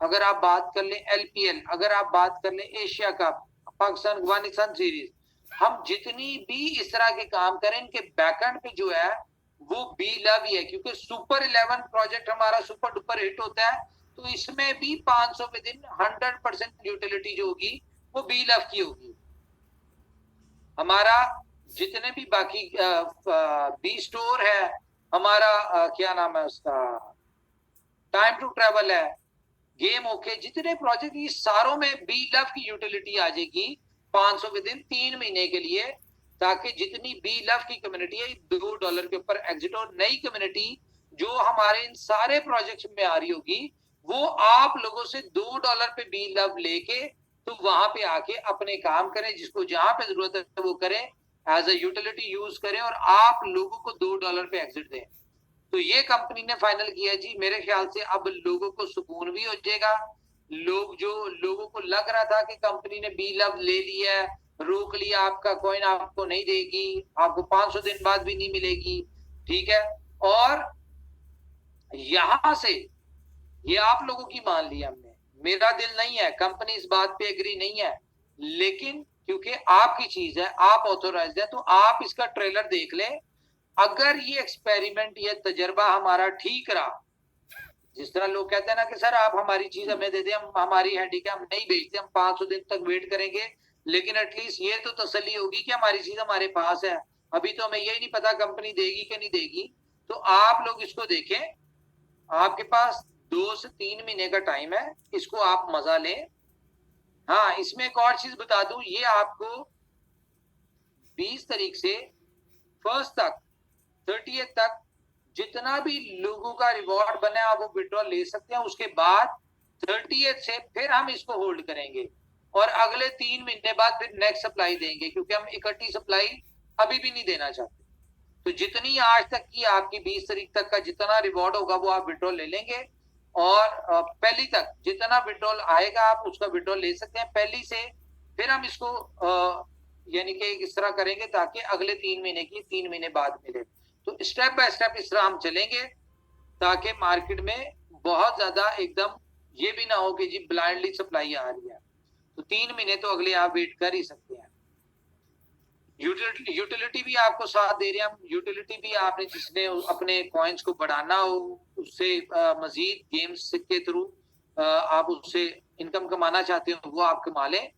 अगर आप बात कर लें LPL, अगर आप बात कर लें Asia cup, Pakistan Afghanistan series, हम जितनी भी इस तरह के काम करें इनके बैकएंड पे जो है वो बी लव ही है, क्योंकि सुपर 11 प्रोजेक्ट हमारा सुपर डुपर हिट होता है, तो इसमें भी 500वें दिन 100% यूटिलिटी जो होगी वो बी लव की होगी। हमारा जितने भी बाकी बी स्टोर है, हमारा क्या नाम है उसका, टाइम टू ट्रेवल है, गेम ओके, जितने प्रोजेक्ट ये सारों में बी लव की यूटिलिटी आ जाएगी 500वें दिन 3 महीने के लिए, ताकि जितनी बी लव की कम्युनिटी है $2 के ऊपर एग्जिट, और नई कम्युनिटी जो हमारे इन सारे प्रोजेक्ट्स में आ रही होगी वो आप लोगों से $2 पे बी लव लेके तो वहां पे आके अपने काम करें, जिसको जहां पे जरूरत है वो करें, एज अ यूटिलिटी यूज करें और आप लोगों को $2 पे एग्जिट दें। तो ये कंपनी ने फाइनल किया जी। मेरे ख्याल से अब लोगों को सुकून भी हो जाएगा। लोगों को लग रहा था कि कंपनी ने बी लव ले लिया है, रोक लिया, आपका कॉइन आपको नहीं देगी, आपको 500 दिन बाद भी नहीं मिलेगी, ठीक है। और यहां से ये आप लोगों की मान ली हमने, मेरा दिल नहीं है, कंपनी इस बात पे एग्री नहीं है, लेकिन क्योंकि आपकी चीज है, आप ऑथोराइज्ड है, तो आप इसका ट्रेलर देख लें। अगर ये एक्सपेरिमेंट, ये तजर्बा हमारा ठीक रहा, जिस तरह लोग कहते हैं ना कि सर आप हमारी चीज हमें दे दें, हम हमारी है ठीक है, हम नहीं बेचते, हम 500 दिन तक वेट करेंगे, लेकिन एटलीस्ट ये तो तसल्ली होगी कि हमारी चीज हमारे पास है। अभी तो हमें यही नहीं पता कंपनी देगी कि नहीं देगी। तो आप लोग इसको देखें, आपके पास 2 से 3 महीने का टाइम है, इसको आप मजा लें। हाँ, इसमें एक और चीज बता दूं, ये आपको 20 तारीख से 1 तक 30 तक जितना भी लोगों का रिवॉर्ड बना आप वो विड्रॉल ले सकते हैं। उसके बाद 30 से फिर हम इसको होल्ड करेंगे। और अगले 3 महीने बाद फिर नेक्स्ट सप्लाई देंगे, क्योंकि हम इकट्ठी सप्लाई अभी भी नहीं देना चाहते। तो जितनी आज तक की आपकी 20 तारीख तक का जितना रिवॉर्ड होगा वो आप विड्रॉल ले लेंगे, और पहली तक जितना विड्रॉल आएगा आप उसका विड्रॉल ले सकते हैं पहली से। फिर हम इसको यानी कि इस तरह करेंगे ताकि अगले 3 महीने की 3 महीने बाद मिले। तो स्टेप बाय स्टेप इस तरह हम चलेंगे ताकि मार्केट में बहुत ज्यादा एकदम ये भी ना हो कि जी ब्लाइंडली सप्लाई आ रही है। तो 3 महीने तो अगले आप वेट कर ही सकते हैं। यूटिलिटी भी आपको साथ दे रहे हैं हम। यूटिलिटी भी आपने जिसने अपने कॉइन्स को बढ़ाना हो उससे मजीद गेम्स के थ्रू आप उससे इनकम कमाना चाहते हो वो आप कमा लें।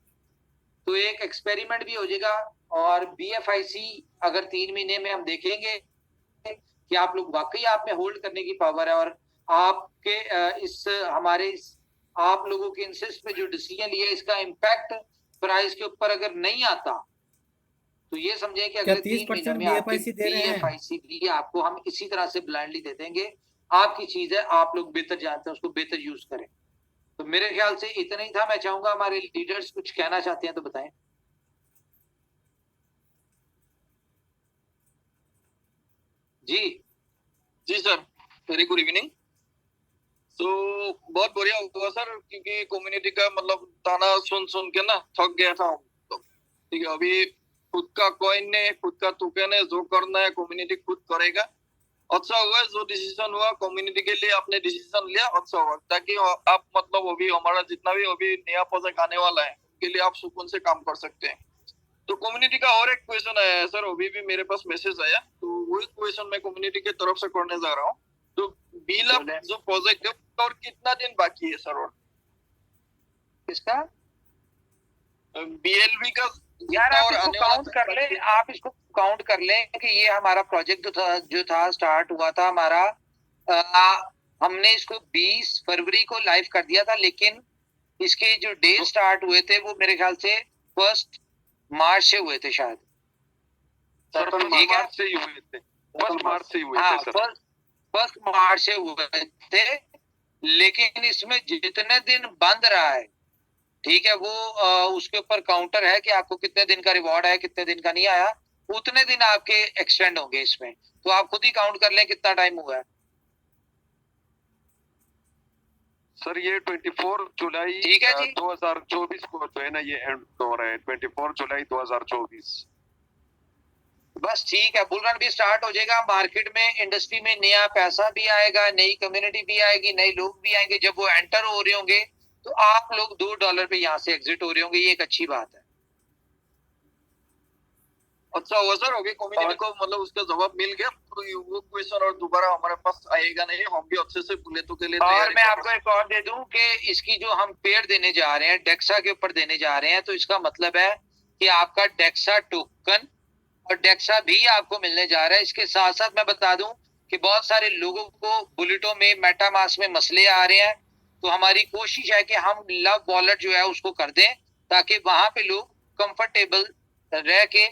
तो एक एक्सपेरिमेंट भी हो जाएगा। और BFIC अगर 3 महीने में हम देखेंगे कि आप लोग वाकई आप में होल्ड करने की पावर है और आपके आप लोगों के इंसिस्ट में जो डिसीजन लिया इसका इम्पैक्ट प्राइस के ऊपर अगर नहीं आता तो ये समझे कि अगले 3 महीने में BFIC भी आपको हम इसी तरह से ब्लाइंडली दे देंगे। आपकी चीज है, आप लोग बेहतर जानते हैं, उसको बेहतर यूज करें। तो मेरे ख्याल से इतना ही था। मैं चाहूंगा हमारे लीडर्स कुछ कहना चाहते हैं तो बताएं। जी सर, वेरी गुड इवनिंग। तो बहुत बढ़िया हुआ सर, क्योंकि कम्युनिटी का मतलब ताना सुन के ना थक गया था हम तो। ठीक है, अभी खुद का कॉइन ने, खुद का टोकन है, जो करना है कम्युनिटी खुद करेगा। अच्छा हुआ जो डिसीजन हुआ कम्युनिटी के लिए, आपने डिसीजन लिया, अच्छा हुआ, ताकि आप मतलब अभी हमारा जितना भी अभी नया प्रोजेक्ट आने वाला है उनके लिए आप सुकून से काम कर सकते हैं। तो कम्युनिटी का और एक क्वेश्चन आया है सर, अभी भी मेरे पास मैसेज आया, तो वही क्वेश्चन मैं कम्युनिटी की तरफ से करने जा रहा हूँ। तो बीलअप जो प्रोजेक्ट है और कितना दिन बाकी है सर? और किसका? BLV का यार आप इसको काउंट कर ले, आप इसको काउंट कर लें कि ये हमारा प्रोजेक्ट जो था स्टार्ट हुआ था हमारा, हमने इसको 20 फरवरी को लाइव कर दिया था, लेकिन इसके जो डे स्टार्ट हुए थे वो मेरे ख्याल से 1 मार्च से हुए थे शायद। ठीक है, 1 मार्च से हुए थे सर। 1 मार्च से हुए थे, लेकिन इसमें जितने दिन बंद रहा है, ठीक है, वो उसके ऊपर काउंटर है कि आपको कितने दिन का रिवॉर्ड है, कितने दिन का नहीं आया, उतने दिन आपके एक्सटेंड होंगे इसमें। तो आप खुद ही काउंट कर लें कितना टाइम हुआ है। सर ये 24 जुलाई 2024 को जो है ना ये एंड हो रहा है, 24 जुलाई 2024। बस ठीक है, बुल रन भी स्टार्ट हो जाएगा। मार्केट में, इंडस्ट्री में नया पैसा भी आएगा, नई कम्युनिटी भी आएगी, नए लोग भी आएंगे। जब वो एंटर हो रहे होंगे तो आप लोग $2 पे यहाँ से एग्जिट हो रहे होंगे, ये एक अच्छी बात है। अच्छा हुआ सर, अभी कम्युनिटी को मतलब उसका जवाब मिल गया, तो वो क्वेश्चन और दोबारा हमारे पास आएगा नहीं, हम भी अच्छे से बुलेटों के लिए। और मैं आपको एक और दे दूं कि इसकी जो हम पेड़ देने जा रहे हैं, डेक्सा के ऊपर देने जा रहे हैं, तो इसका मतलब है कि आपका डेक्सा टोकन और डेक्सा भी आपको मिलने जा रहा है। इसके साथ साथ मैं बता दूं कि बहुत सारे लोगों को बुलेटों में, मेटामास्क में मसले आ रहे हैं, तो हमारी कोशिश है कि हम लव वॉलेट जो है उसको कर दें ताकि वहां पे लोग कंफर्टेबल रह के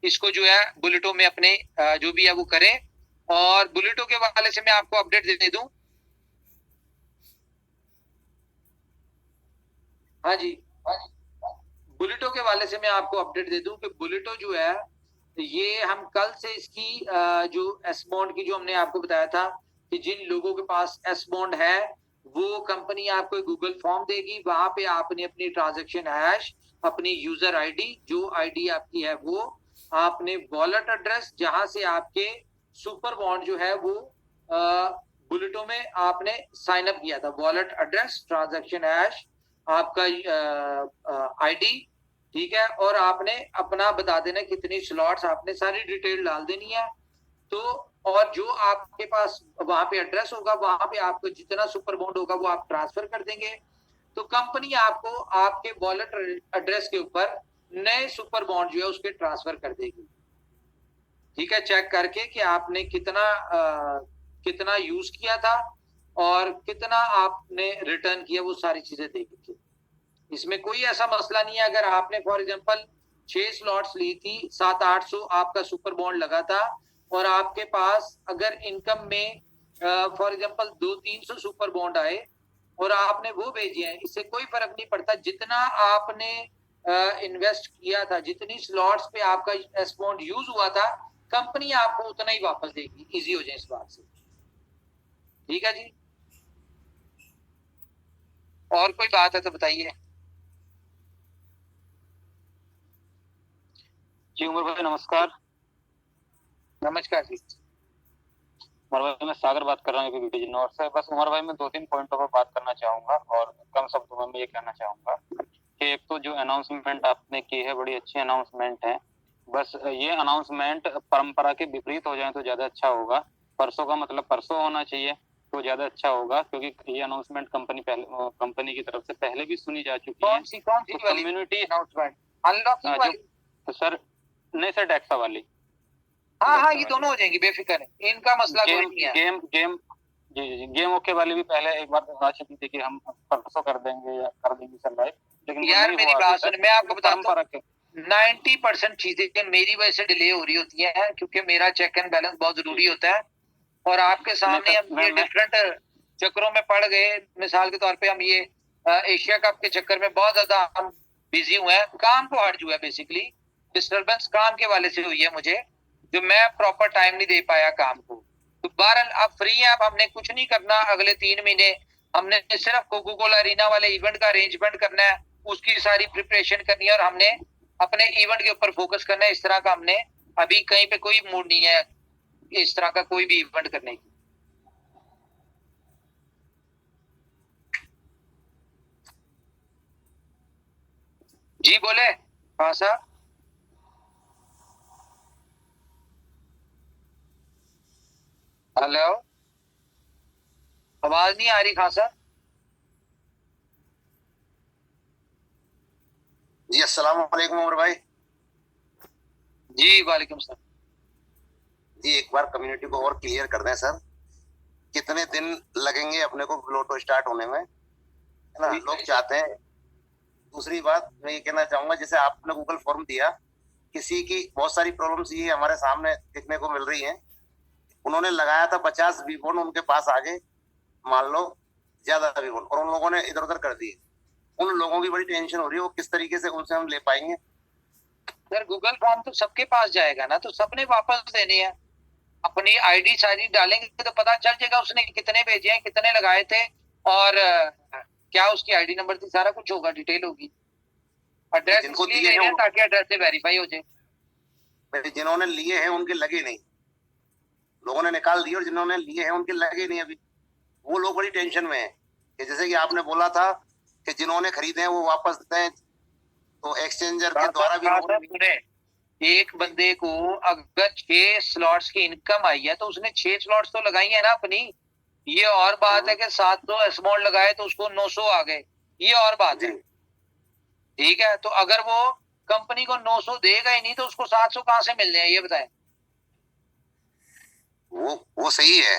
इसको जो है बुलेटों में अपने जो भी है वो करें। और बुलेटों के वाले से मैं आपको अपडेट दे दूं। हाँ जी, बुलेटों के वाले से मैं आपको अपडेट दे दूं कि बुलेटो जो है ये हम कल से इसकी जो एस बॉन्ड की जो हमने आपको बताया था कि जिन लोगों के पास एस बॉन्ड है वो कंपनी आपको गूगल फॉर्म देगी, वहां पे आपने अपनी ट्रांजैक्शन हैश, अपनी यूजर आईडी, जो आईडी आपकी है वो, आपने वॉलेट एड्रेस जहां से आपके सुपर बॉन्ड जो है वो बुलेटों में आपने साइन अप किया था, वॉलेट एड्रेस, ट्रांजैक्शन हैश, आपका आईडी, ठीक है, और आपने अपना बता देना कितनी स्लॉट्स, आपने सारी डिटेल डाल देनी है। तो और जो आपके पास वहां पे एड्रेस होगा वहां पे आपको जितना सुपर बॉन्ड होगा वो आप ट्रांसफर कर देंगे, तो कंपनी आपको आपके वॉलेट एड्रेस के ऊपर नए सुपर बॉन्ड जो है उसके ट्रांसफर कर देगी। ठीक है, चेक करके कि आपने कितना यूज किया था और कितना आपने रिटर्न किया, वो सारी चीजें देखेंगे। इसमें कोई ऐसा मसला नहीं है। अगर आपने फॉर एग्जांपल 6 स्लॉट्स ली थी, 700-800 आपका सुपर बॉन्ड लगा था और आपके पास अगर इनकम में फॉर एग्जांपल 200-300 सुपर बॉन्ड आए और आपने वो भेजे हैं, इससे कोई फर्क नहीं पड़ता। जितना आपने इन्वेस्ट किया था, जितनी स्लॉट्स पे आपका एसपॉन्ड यूज हुआ था, कंपनी आपको उतना ही वापस देगी। इजी हो जाए इस बात से, ठीक है जी। और कोई बात है तो बताइए। जी उमर भाई नमस्कार। नमस्कार जी। उमर भाई मैं सागर बात कर रहा हूँ बिजनौर से। बस उमर भाई मैं 2-3 पॉइंटों पर बात करना चाहूंगा और कम शब्दों में मैं ये कहना चाहूंगा कि एक तो जो अनाउंसमेंट आपने की है बड़ी अच्छी अनाउंसमेंट है। बस ये अनाउंसमेंट परंपरा के विपरीत हो जाए तो ज्यादा अच्छा होगा। परसों का मतलब परसों होना चाहिए तो ज्यादा अच्छा होगा, क्योंकि ये अनाउंसमेंट कंपनी की तरफ से पहले भी सुनी जा चुकी है। कौन सी कम्युनिटी अनाउंसमेंट? अनलॉकिंग वाली? सर नहीं सर, डेक्सा वाली। हाँ, ये दोनों हो जाएंगी, बेफिक्र है, इनका मसला कोई नहीं है। जी गेम ओके वाली भी पहले एक बार आ चुकी थी कि हम परसों कर देंगे या कर देंगे सर लाइव, लेकिन यार मेरी बात सुन, मैं आपको बताता हूँ 90% चीजें मेरी वजह से डिले हो रही होती हैं, क्योंकि मेरा चेक एंड बैलेंस बहुत जरूरी होता है। और आपके सामने हम ये डिफरेंट चक्करों में पड़ गए। मिसाल के तौर पे हम ये एशिया कप के चक्कर में बहुत ज्यादा हम बिजी हुए हैं, काम को हट जो है बेसिकली डिस्टर्बेंस काम के वाले से हुई है मुझे, जो मैं प्रॉपर टाइम नहीं दे पाया काम को। तो बहरहाल आप फ्री हैं, अब हमने कुछ नहीं करना अगले 3 महीने। हमने सिर्फ कोको कोला अरीना वाले इवेंट का अरेंजमेंट करना है, उसकी सारी प्रिपरेशन करनी है और हमने अपने इवेंट के ऊपर फोकस करना है। इस तरह का हमने अभी कहीं पे कोई मूड नहीं है इस तरह का कोई भी इवेंट करने की। जी बोले। हाँ साहब। हेलो, आवाज नहीं आ रही खान साहब। जी अस्सलाम वालेकुम उमर भाई। जी वालेकुम सर। जी एक बार कम्युनिटी को और क्लियर कर दें सर, कितने दिन लगेंगे अपने को लोटो स्टार्ट होने में, है ना, लोग चाहते हैं। दूसरी बात मैं ये कहना चाहूंगा, जैसे आपने गूगल फॉर्म दिया, किसी की बहुत सारी प्रॉब्लम्स ये हमारे सामने देखने को मिल रही हैं। उन्होंने लगाया था 50 वीवोन, उनके पास आगे मान लो ज्यादा वीवोन, और उन लोगों ने इधर उधर कर दिए। उन लोगों की बड़ी टेंशन हो रही है, वो किस तरीके से उनसे हम ले पाएंगे। सर गूगल फॉर्म तो सबके पास जाएगा ना, तो सबने वापस देने हैं। अपनी आईडी सारी डालेंगे तो पता चल जाएगा उसने कितने भेजे हैं, कितने लगाए थे और क्या उसकी आईडी नंबर थी, सारा कुछ होगा, डिटेल होगी। एड्रेस इसलिए ले रहे हैं ताकि एड्रेस से वेरीफाई हो जाए। जिन्होंने लिए हैं उनके लगे नहीं, लोगों ने निकाल दिए, और जिन्होंने लिए हैं उनके लगे नहीं अभी। वो लोग बड़ी टेंशन में हैं कि जैसे कि आपने बोला था कि जिन्होंने खरीदे हैं वो वापस दें, तो एक्सचेंजर के द्वारा भी एक बंदे को अगर 6 स्लॉट्स की इनकम आई है तो उसने 6 स्लॉट्स तो लगाई है ना अपनी। ये और बात है कि 700 अमाउंट लगाए तो उसको 900 आ गए, ये और बात है, ठीक है। तो अगर वो कंपनी को 900 देगा ही नहीं तो उसको 700 कहां से मिलने हैं, ये बताएं। वो सही है,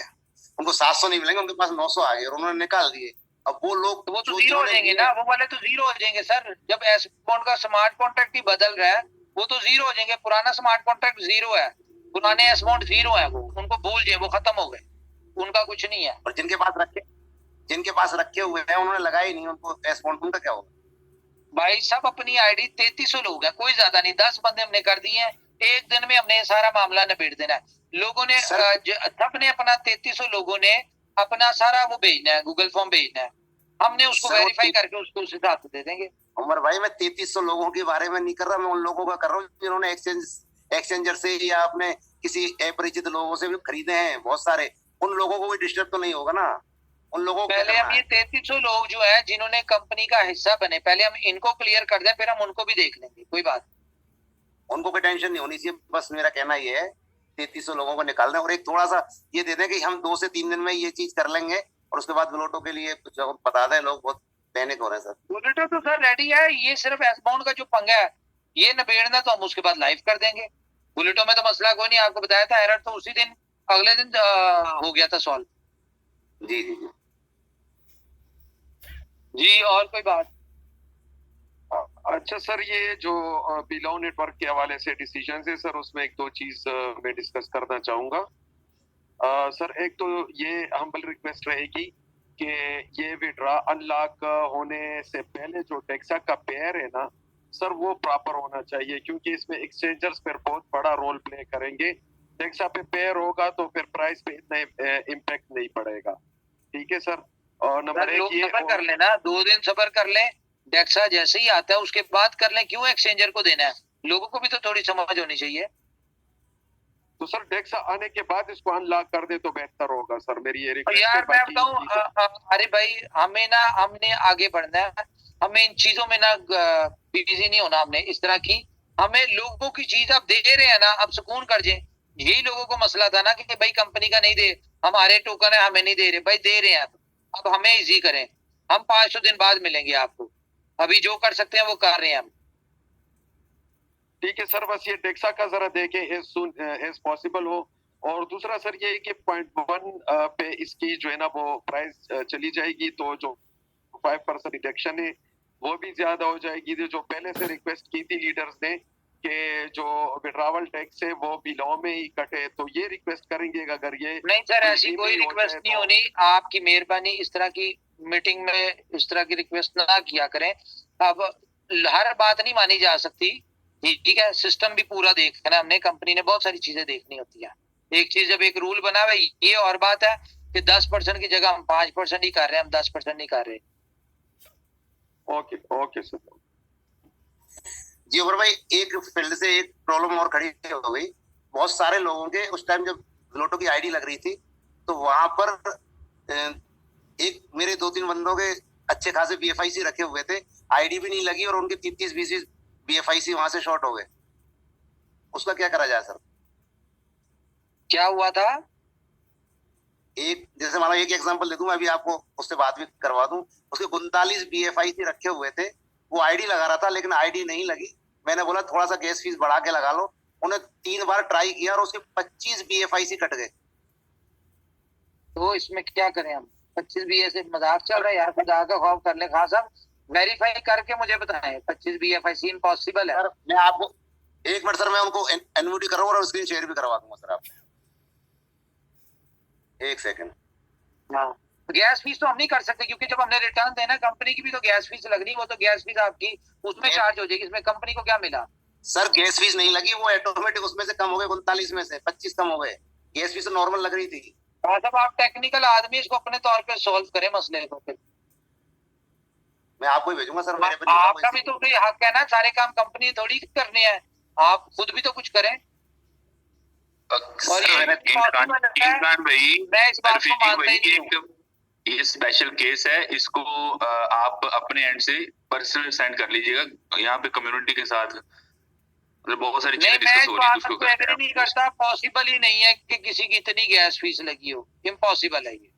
उनको 700 नहीं मिलेंगे, उनके पास 900 आ गए और उन्होंने निकाल दिए। अब वो लोग तो वो तो जीरो हो जाएंगे ना, वो वाले तो जीरो हो जाएंगे सर। जब एसपॉन्ड का स्मार्ट कॉन्ट्रैक्ट ही बदल रहा है वो तो जीरो हो जाएंगे। पुराना स्मार्ट कॉन्ट्रैक्ट जीरो है, पुराने एसपॉन्ड जीरो है, वो उनको भूल जाए, वो खत्म हो गए, उनका कुछ नहीं है। और जिनके पास रखे हुए हैं उन्होंने लगाए नहीं, उनको एसपॉन्ड, उनका क्या होगा? भाई सब अपनी आईडी 3300 लोग हैं, कोई ज्यादा नहीं, 10 बंदे हमने कर दिए हैं। एक दिन में हमने सारा मामला निबेड़ देना है। लोगों ने सबने अपना 3300 लोगों ने अपना सारा वो भेजना है, गूगल फॉर्म भेजना है, हमने उसको वेरीफाई करके उसको उस हिसाब से दे देंगे। उमर भाई मैं 3300 लोगों के बारे में नहीं कर रहा, मैं उन लोगों का कर रहा हूँ जिन्होंने एक्सचेंजर से या अपने किसी अपरिचित लोगों से भी खरीदे हैं बहुत सारे। उन लोगों को भी डिस्टर्ब तो नहीं होगा ना? उन लोगों को पहले हम ये 3300 लोग जो है जिन्होंने कंपनी का हिस्सा बने, पहले हम इनको क्लियर कर दें, फिर हम उनको भी देख लेंगे, कोई बात। उनको कोई टेंशन नहीं होनी चाहिए, बस मेरा कहना ये है 3300 लोगों को निकाल दें और एक थोड़ा सा ये दे दें कि हम 2 से 3 दिन में ये चीज कर लेंगे, और उसके बाद बुलेटो के लिए कुछ बता दें। लोग बहुत पैनिक हो रहे हैं सर। बुलेटो तो सर रेडी है, ये सिर्फ एसबाउंड का जो पंगा है ये निबेड़ना, तो हम उसके बाद लाइव कर देंगे। बुलेटो में तो मसला कोई नहीं, आपको बताया था, एरर तो उसी दिन अगले दिन हो गया था सॉल्व। जी जी जी जी और कोई बात? अच्छा सर, ये जो बिलाउ नेटवर्क के हवाले से डिसीजन है सर, उसमें 1-2 चीज मैं डिस्कस करना चाहूंगा। सर एक तो ये हम्बल रिक्वेस्ट रहेगी कि ये विड्रा अनलॉक होने से पहले जो डेक्सा का पेयर है ना सर, वो प्रॉपर होना चाहिए, क्योंकि इसमें एक्सचेंजर्स पर बहुत बड़ा रोल प्ले करेंगे। डेक्सा पे पेयर होगा तो फिर प्राइस पे इतना इम्पैक्ट नहीं पड़ेगा। ठीक है सर। और नंबर एक, ये सबर कर लेना, 2 दिन सबर कर लें, डेक्सा जैसे ही आता है उसके बाद कर लें, क्यों एक्सचेंजर को देना है? लोगों को भी तो थोड़ी समझ होनी चाहिए। तो सर डेक्सा आने के बाद इसको अनलॉक कर दे तो बेहतर होगा सर, मेरी ये रिक्वेस्ट यार है। मैं बताऊं, अरे भाई हमने आगे बढ़ना है, हमें इन चीजों में ना बिजी नहीं होना। हमने इस तरह की, हमें लोगों की चीज अब दे रहे हैं ना, अब सुकून कर जाए। यही लोगों को मसला था ना कि भाई कंपनी का नहीं दे, हमारे टोकन है हमें नहीं दे रहे, भाई दे रहे हैं। अब हमें इजी करें, हम 500 दिन बाद मिलेंगे आपको, अभी जो कर सकते हैं वो कर रहे हैं हम। ठीक है सर, बस ये डेक्सा का जरा देखें एज सून एज पॉसिबल हो। और दूसरा सर ये कि 0.1 पे इसकी जो है ना वो प्राइस चली जाएगी तो जो 5% रिडक्शन है वो भी ज्यादा हो जाएगी। जो पहले से रिक्वेस्ट की थी लीडर्स ने कि जो विड्रावल टैक्स है वो भी लॉ में ही कटे, तो ये रिक्वेस्ट करेंगे अगर ये नहीं सर, ऐसी कोई रिक्वेस्ट नहीं होनी। आपकी मेहरबानी, इस तरह की मीटिंग में इस तरह की रिक्वेस्ट ना किया करें। अब हर बात नहीं मानी जा सकती, ठीक है, सिस्टम भी पूरा देखना है हमने, कंपनी ने बहुत सारी चीजें देखनी होती है। एक चीज जब एक रूल बना हुआ है, ये और बात है कि 10% की जगह हम 5% ही कर रहे हैं, हम 10% नहीं कर रहे। Okay okay sir. जी उमर भाई, एक फील्ड से एक प्रॉब्लम और खड़ी हो गई। बहुत सारे लोगों के उस टाइम जब ग्लोटो की आईडी लग रही थी तो वहां पर एक मेरे 2-3 बंदों के अच्छे खासे BFIC रखे हुए थे, आईडी भी नहीं लगी और उनके 30-20 BFIC वहां से शॉर्ट हो गए। उसका क्या करा जाए सर? क्या हुआ था? एक जैसे मानो एक एग्जांपल दे दूं, मैं अभी आपको उससे बात भी करवा दूं। उसके 39 BFIC रखे हुए थे, वो आईडी लगा रहा था लेकिन आईडी नहीं लगी। मैंने बोला थोड़ा सा गैस फीस बढ़ा के लगा लो, उन्हें 3 बार ट्राई किया और उसके 25 BFIC कट गए। तो इसमें क्या करें हम? 25 BFIC मजाक चल रहा है यार, खुदा का खौफ कर ले। खान साहब वेरीफाई करके मुझे बताएं, 25 BFIC इम्पॉसिबल है। सर मैं आपको 1 मिनट सर, मैं उनको एनवीटी करूंगा और स्क्रीन शेयर भी करवा दूंगा सर आपको। 1 सेकंड। हाँ, गैस फीस तो हम नहीं कर सकते क्योंकि जब हमने रिटर्न देना कंपनी की भी तो गैस फीस लगनी, वो तो गैस फीस आपकी उसमें चार्ज हो जाएगी। इसमें कंपनी को क्या मिला? सर गैस फीस नहीं लगी, वो ऑटोमेटिक उसमें से कम हो गए, 39 में से 25 कम हो गए। गैस फीस नॉर्मल लग रही थी। साहब आप टेक्निकल आदमी, इसको अपने तौर पे सॉल्व करें मसले को। फिर मैं आपको ही भेजूंगा सर। आपका भी तो कोई हक है ना, सारे काम कंपनी थोड़ी करने हैं, आप खुद भी तो कुछ करें। और ये स्पेशल केस है, इसको आप अपने एंड से पर्सनल सेंड कर लीजिएगा। यहाँ पे कम्युनिटी के साथ बहुत सारी चीजें डिस्कस हो रही है, उसको एग्री नहीं करता। पॉसिबल ही नहीं है कि किसी की इतनी गैस फीस लगी हो, इम्पॉसिबल है ये।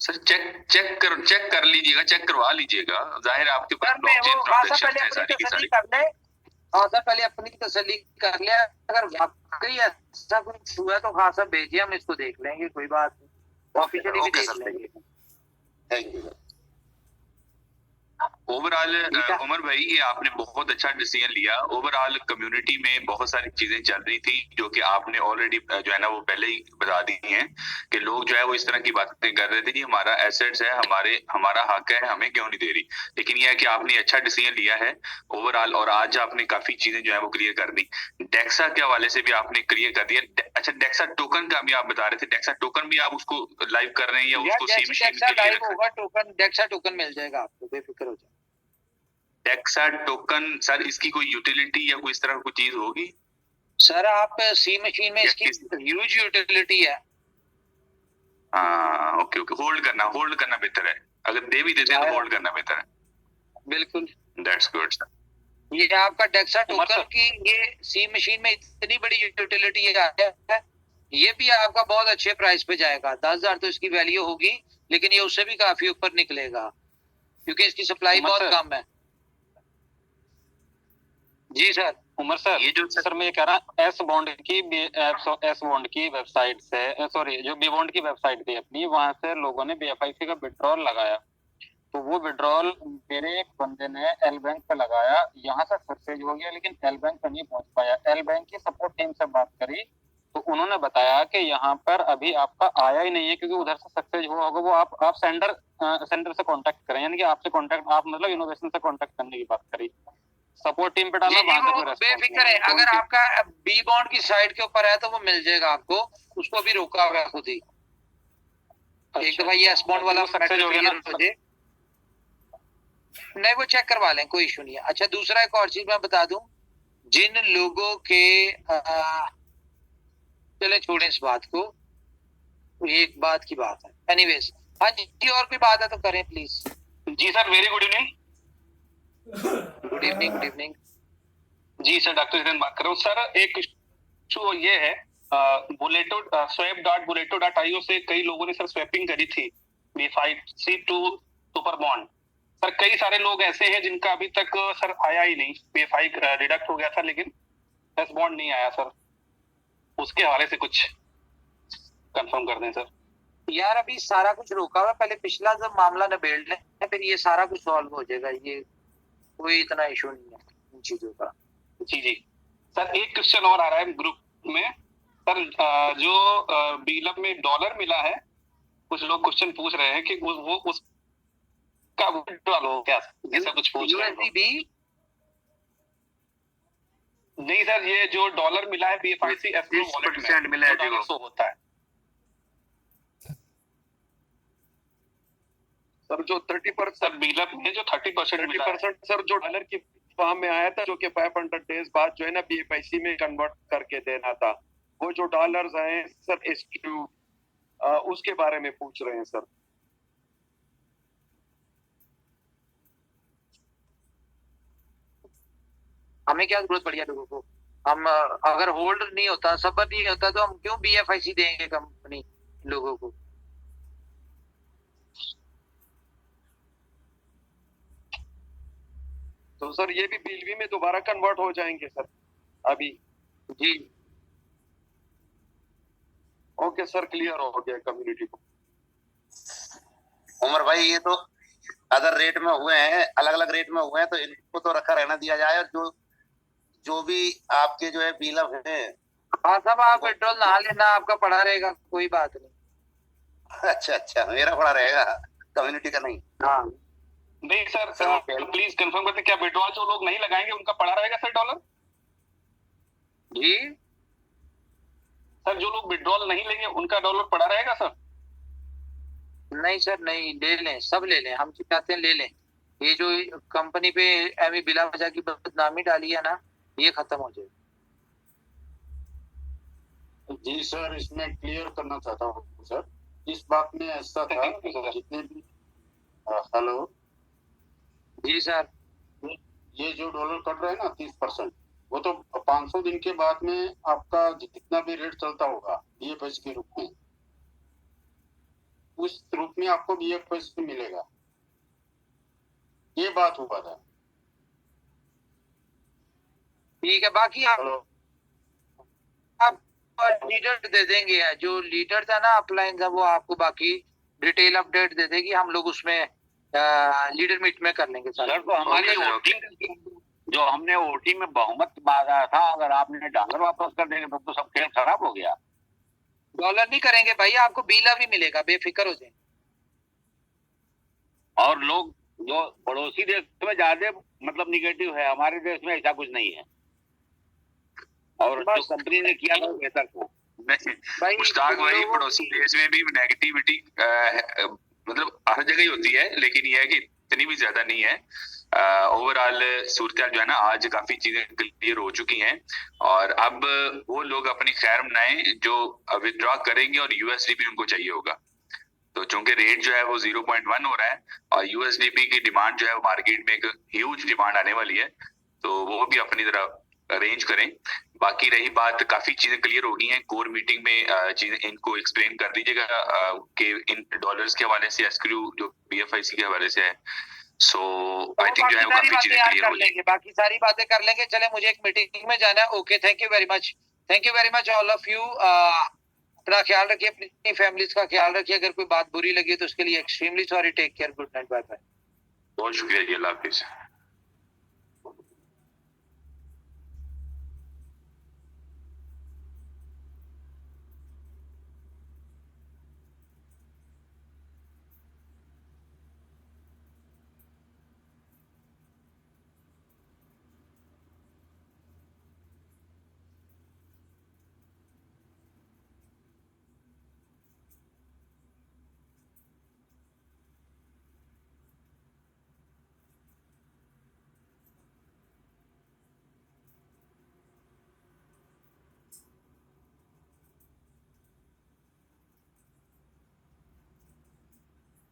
सर चेक कर लीजिएगा, चेक करवा लीजिएगा। जाहिर है आपके पास ब्लॉकचेन ट्रांजैक्शन है सारी की सारी। खासा पहले अपनी तसल्ली कर ले, अगर वाकई ऐसा कुछ हुआ तो खासा भेजिए, हम इसको देख लेंगे, कोई बात नहीं, ऑफिशियली भी देख लेंगे। Thank you. ओवरऑल उमर भाई ये आपने बहुत अच्छा डिसीजन लिया। ओवरऑल कम्युनिटी में बहुत सारी चीजें चल रही थी जो कि आपने ऑलरेडी जो है ना वो पहले ही बता दी हैं कि लोग जो है वो इस तरह की बातें कर रहे थे कि हमारा एसेट्स है, हमारा हक है, हमें क्यों नहीं दे रही। लेकिन यह है कि आपने अच्छा डिसीजन लिया है ओवरऑल, और आज आपने काफी चीजें जो है वो क्लियर कर दी। डेक्सा के हवाले से भी आपने क्लियर कर दिया। अच्छा, डेक्सा टोकन का भी आप बता रहे थे, डेक्सा टोकन भी आप उसको लाइव कर रहे हैं या उसको सी मशीन के लिए होगा? टोकन डेक्सा टोकन मिल जाएगा आपको, बेफिक्र हो जाए। डेक्सा टोकन सर, इसकी कोई यूटिलिटी या कोई इस तरह की चीज होगी? सर आप सी मशीन में इसकी ह्यूज यूटिलिटी है। हाँ ओके, होल्ड करना बेहतर है। अगर दे भी देते हैं तो होल्ड करना बेहतर है। बिल्कुल, दैट्स गुड सर। ये आपका डेक्सा टोकन की ये सी मशीन में इतनी बड़ी यूटिलिटी है, ये भी आपका बहुत अच्छे प्राइस पे जाएगा। 10,000 तो इसकी वैल्यू होगी, लेकिन ये उससे भी काफी ऊपर निकलेगा क्योंकि इसकी सप्लाई बहुत कम है। जी सर। उमर सर, ये जो सर मैं ये कह रहा, एस बॉन्ड की वेबसाइट से, सॉरी जो बी बॉन्ड की वेबसाइट थी अपनी, वहां से लोगों ने BFIC का विड्रॉल लगाया, तो वो विड्रॉल मेरे एक बंदे ने एल बैंक पे लगाया, यहाँ से सक्सेस हो गया लेकिन एल बैंक पे नहीं पहुंच पाया। एल बैंक की सपोर्ट टीम से बात करी तो उन्होंने बताया कि यहाँ पर अभी आपका आया ही नहीं है, क्योंकि उधर से सक्सेस हुआ होगा वो आप सेंटर से कांटेक्ट करें, यानी कि आपसे कांटेक्ट, आप मतलब इनोवेशन से कांटेक्ट करने की बात करी, सपोर्ट टीम पे डाला, जी, वहां से वो कोई response बेफिक्र नहीं है, तो अगर उनकी- आपका बी बॉन्ड की साइड के ऊपर है तो वो मिल जाएगा आपको, उसको भी रोका हुआ है खुद ही। एक दफा ये एस बॉन्ड वाला सक्सेस हो गया क्लियर ना, हो जाए, नहीं वो चेक करवा लें, कोई इशू नहीं है। अच्छा, दूसरा एक और चीज मैं बता दूं, जिन लोगों के चले छोड़ें इस बात को, एक बात की बात है। एनीवेज, हाँ जी, और कोई बात है तो करें प्लीज। जी sir, very good evening. Good evening, good evening. जी सर, डॉक्टर हिरेन बात कर रहा हूँ सर। एक इशू ये है, swap.buleto.io से कई लोगों ने सर स्वैपिंग करी थी B5C to super bond. Sir कई सारे लोग ऐसे हैं जिनका अभी तक सर आया ही नहीं, B5 डिडक्ट हो गया था लेकिन एस बॉन्ड नहीं आया सर, उसके हवाले से कुछ कंफर्म कर दें सर। यार अभी सारा कुछ रोका हुआ, पहले पिछला जब मामला निबेड़ लें, फिर ये सारा कुछ सॉल्व हो जाएगा, ये कोई इतना इशू नहीं है इन चीजों का। जी जी सर, एक क्वेश्चन और आ रहा है ग्रुप में सर, जो बीलब में डॉलर मिला है, कुछ लोग क्वेश्चन पूछ रहे हैं कि वो उसका विड्रॉल हो क्या, ऐसा कुछ पूछ रहे हैं। USDB नहीं सर, ये जो डॉलर मिला है B5C एस्क्रो वॉलेट में मिला है डॉलर शो होता है सर, जो 30% सर, बीलब में जो 30% मिला है 30% सर जो डॉलर की फॉर्म में आया था, जो कि 500 डेज बाद जो है ना BFIC में कन्वर्ट करके देना था, वो जो डॉलर्स आए सर एस्क्रू, उसके बारे में पूछ रहे हैं सर। हमें क्या जरूरत पड़ी है लोगों को, हम अगर होल्ड नहीं होता, सबर नहीं होता, तो हम क्यों BFIC देंगे कंपनी लोगों को। तो सर ये भी BLV में दोबारा कन्वर्ट हो जाएंगे सर अभी। जी ओके सर, क्लियर हो गया कम्युनिटी को। उमर भाई, ये तो अदर रेट में हुए हैं, अलग अलग रेट में हुए हैं, तो इनको तो रखा रहना दिया जाए, और जो भी आपके जो है बीलब है, हाँ सब आप पेट्रोल नहा लेना, आपका पड़ा रहेगा, कोई बात नहीं। अच्छा, मेरा पड़ा रहेगा, कम्युनिटी का नहीं। हाँ नहीं सर, प्लीज कंफर्म करते, क्या विड्रॉल जो लोग नहीं लगाएंगे उनका पड़ा रहेगा सर डॉलर? जी सर, जो लोग विड्रॉल नहीं लेंगे उनका डॉलर पड़ा रहेगा सर? नहीं सर, नहीं, ले लें, सब ले लें, हम चाहते हैं ले लें। ये जो कंपनी पे एमी बिला वजह की बदनामी डाली है ना, ये खत्म हो जाए। जी सर, इसमें क्लियर करना चाहता हूँ सर, इस बात में ऐसा था, जितने भी हेलो जी सर, ये जो डॉलर कट रहा है ना 30%, वो तो 500 दिन के बाद में आपका जितना भी रेट चलता होगा BFIC के रूप में, उस रूप में आपको BFIC मिलेगा, ये बात हुआ था। ठीक है, बाकी आप लीडर दे देंगे, जो लीडर था ना अपलाइन था, वो आपको बाकी डिटेल अपडेट दे देगी, हम लोग उसमें लीडर मीट में कर लेंगे सर। तो हमारी वोटिंग जो हमने वोटिंग में बहुमत मांगा था, अगर आपने डॉलर वापस कर देंगे तो सब खेल खराब हो गया। डॉलर नहीं करेंगे भाई, आपको बीला भी मिलेगा, बेफिक्र हो जाए। और लोग जो पड़ोसी देश में ज्यादा मतलब निगेटिव है, हमारे देश में ऐसा कुछ नहीं है, और जो कंपनी ने किया था बेहतर को मुश्ताक भाई, पड़ोसी देश में भी नेगेटिविटी मतलब हर जगह ही होती है, लेकिन यह है कि इतनी भी ज्यादा नहीं है। ओवरऑल सूरत जो है ना, आज काफी चीजें क्लियर हो चुकी हैं, और अब वो लोग अपनी खैर मनाएं जो विथड्रॉ करेंगे, और USDP उनको चाहिए होगा। तो चूंकि रेट जो है वो 0.1 हो रहा है, और USDP की डिमांड जो है वो मार्केट में एक ह्यूज डिमांड आने वाली है, तो वो भी अपनी तरह अरेंज करें। बाकी रही बात, काफी चीजें क्लियर हो गई हैं, कोर मीटिंग में चीजें इनको एक्सप्लेन कर दीजिएगा कि इन डॉलर्स के हवाले से, एस्क्रू जो BFIC के हवाले से है। सो आई थिंक जो है वो काफी चीजें क्लियर हो जाएंगी, बाकी सारी बातें कर लेंगे। चले, मुझे एक मीटिंग में जाना है। Okay, thank you very much all of you. अपना ख्याल रखिए, अपनी फैमिलीज का ख्याल रखिए। अगर कोई बात बुरी लगी तो उसके लिए extremely sorry. Take care, good night, bye bye. बहुत शुक्रिया जी, अल्लाह हाफिज।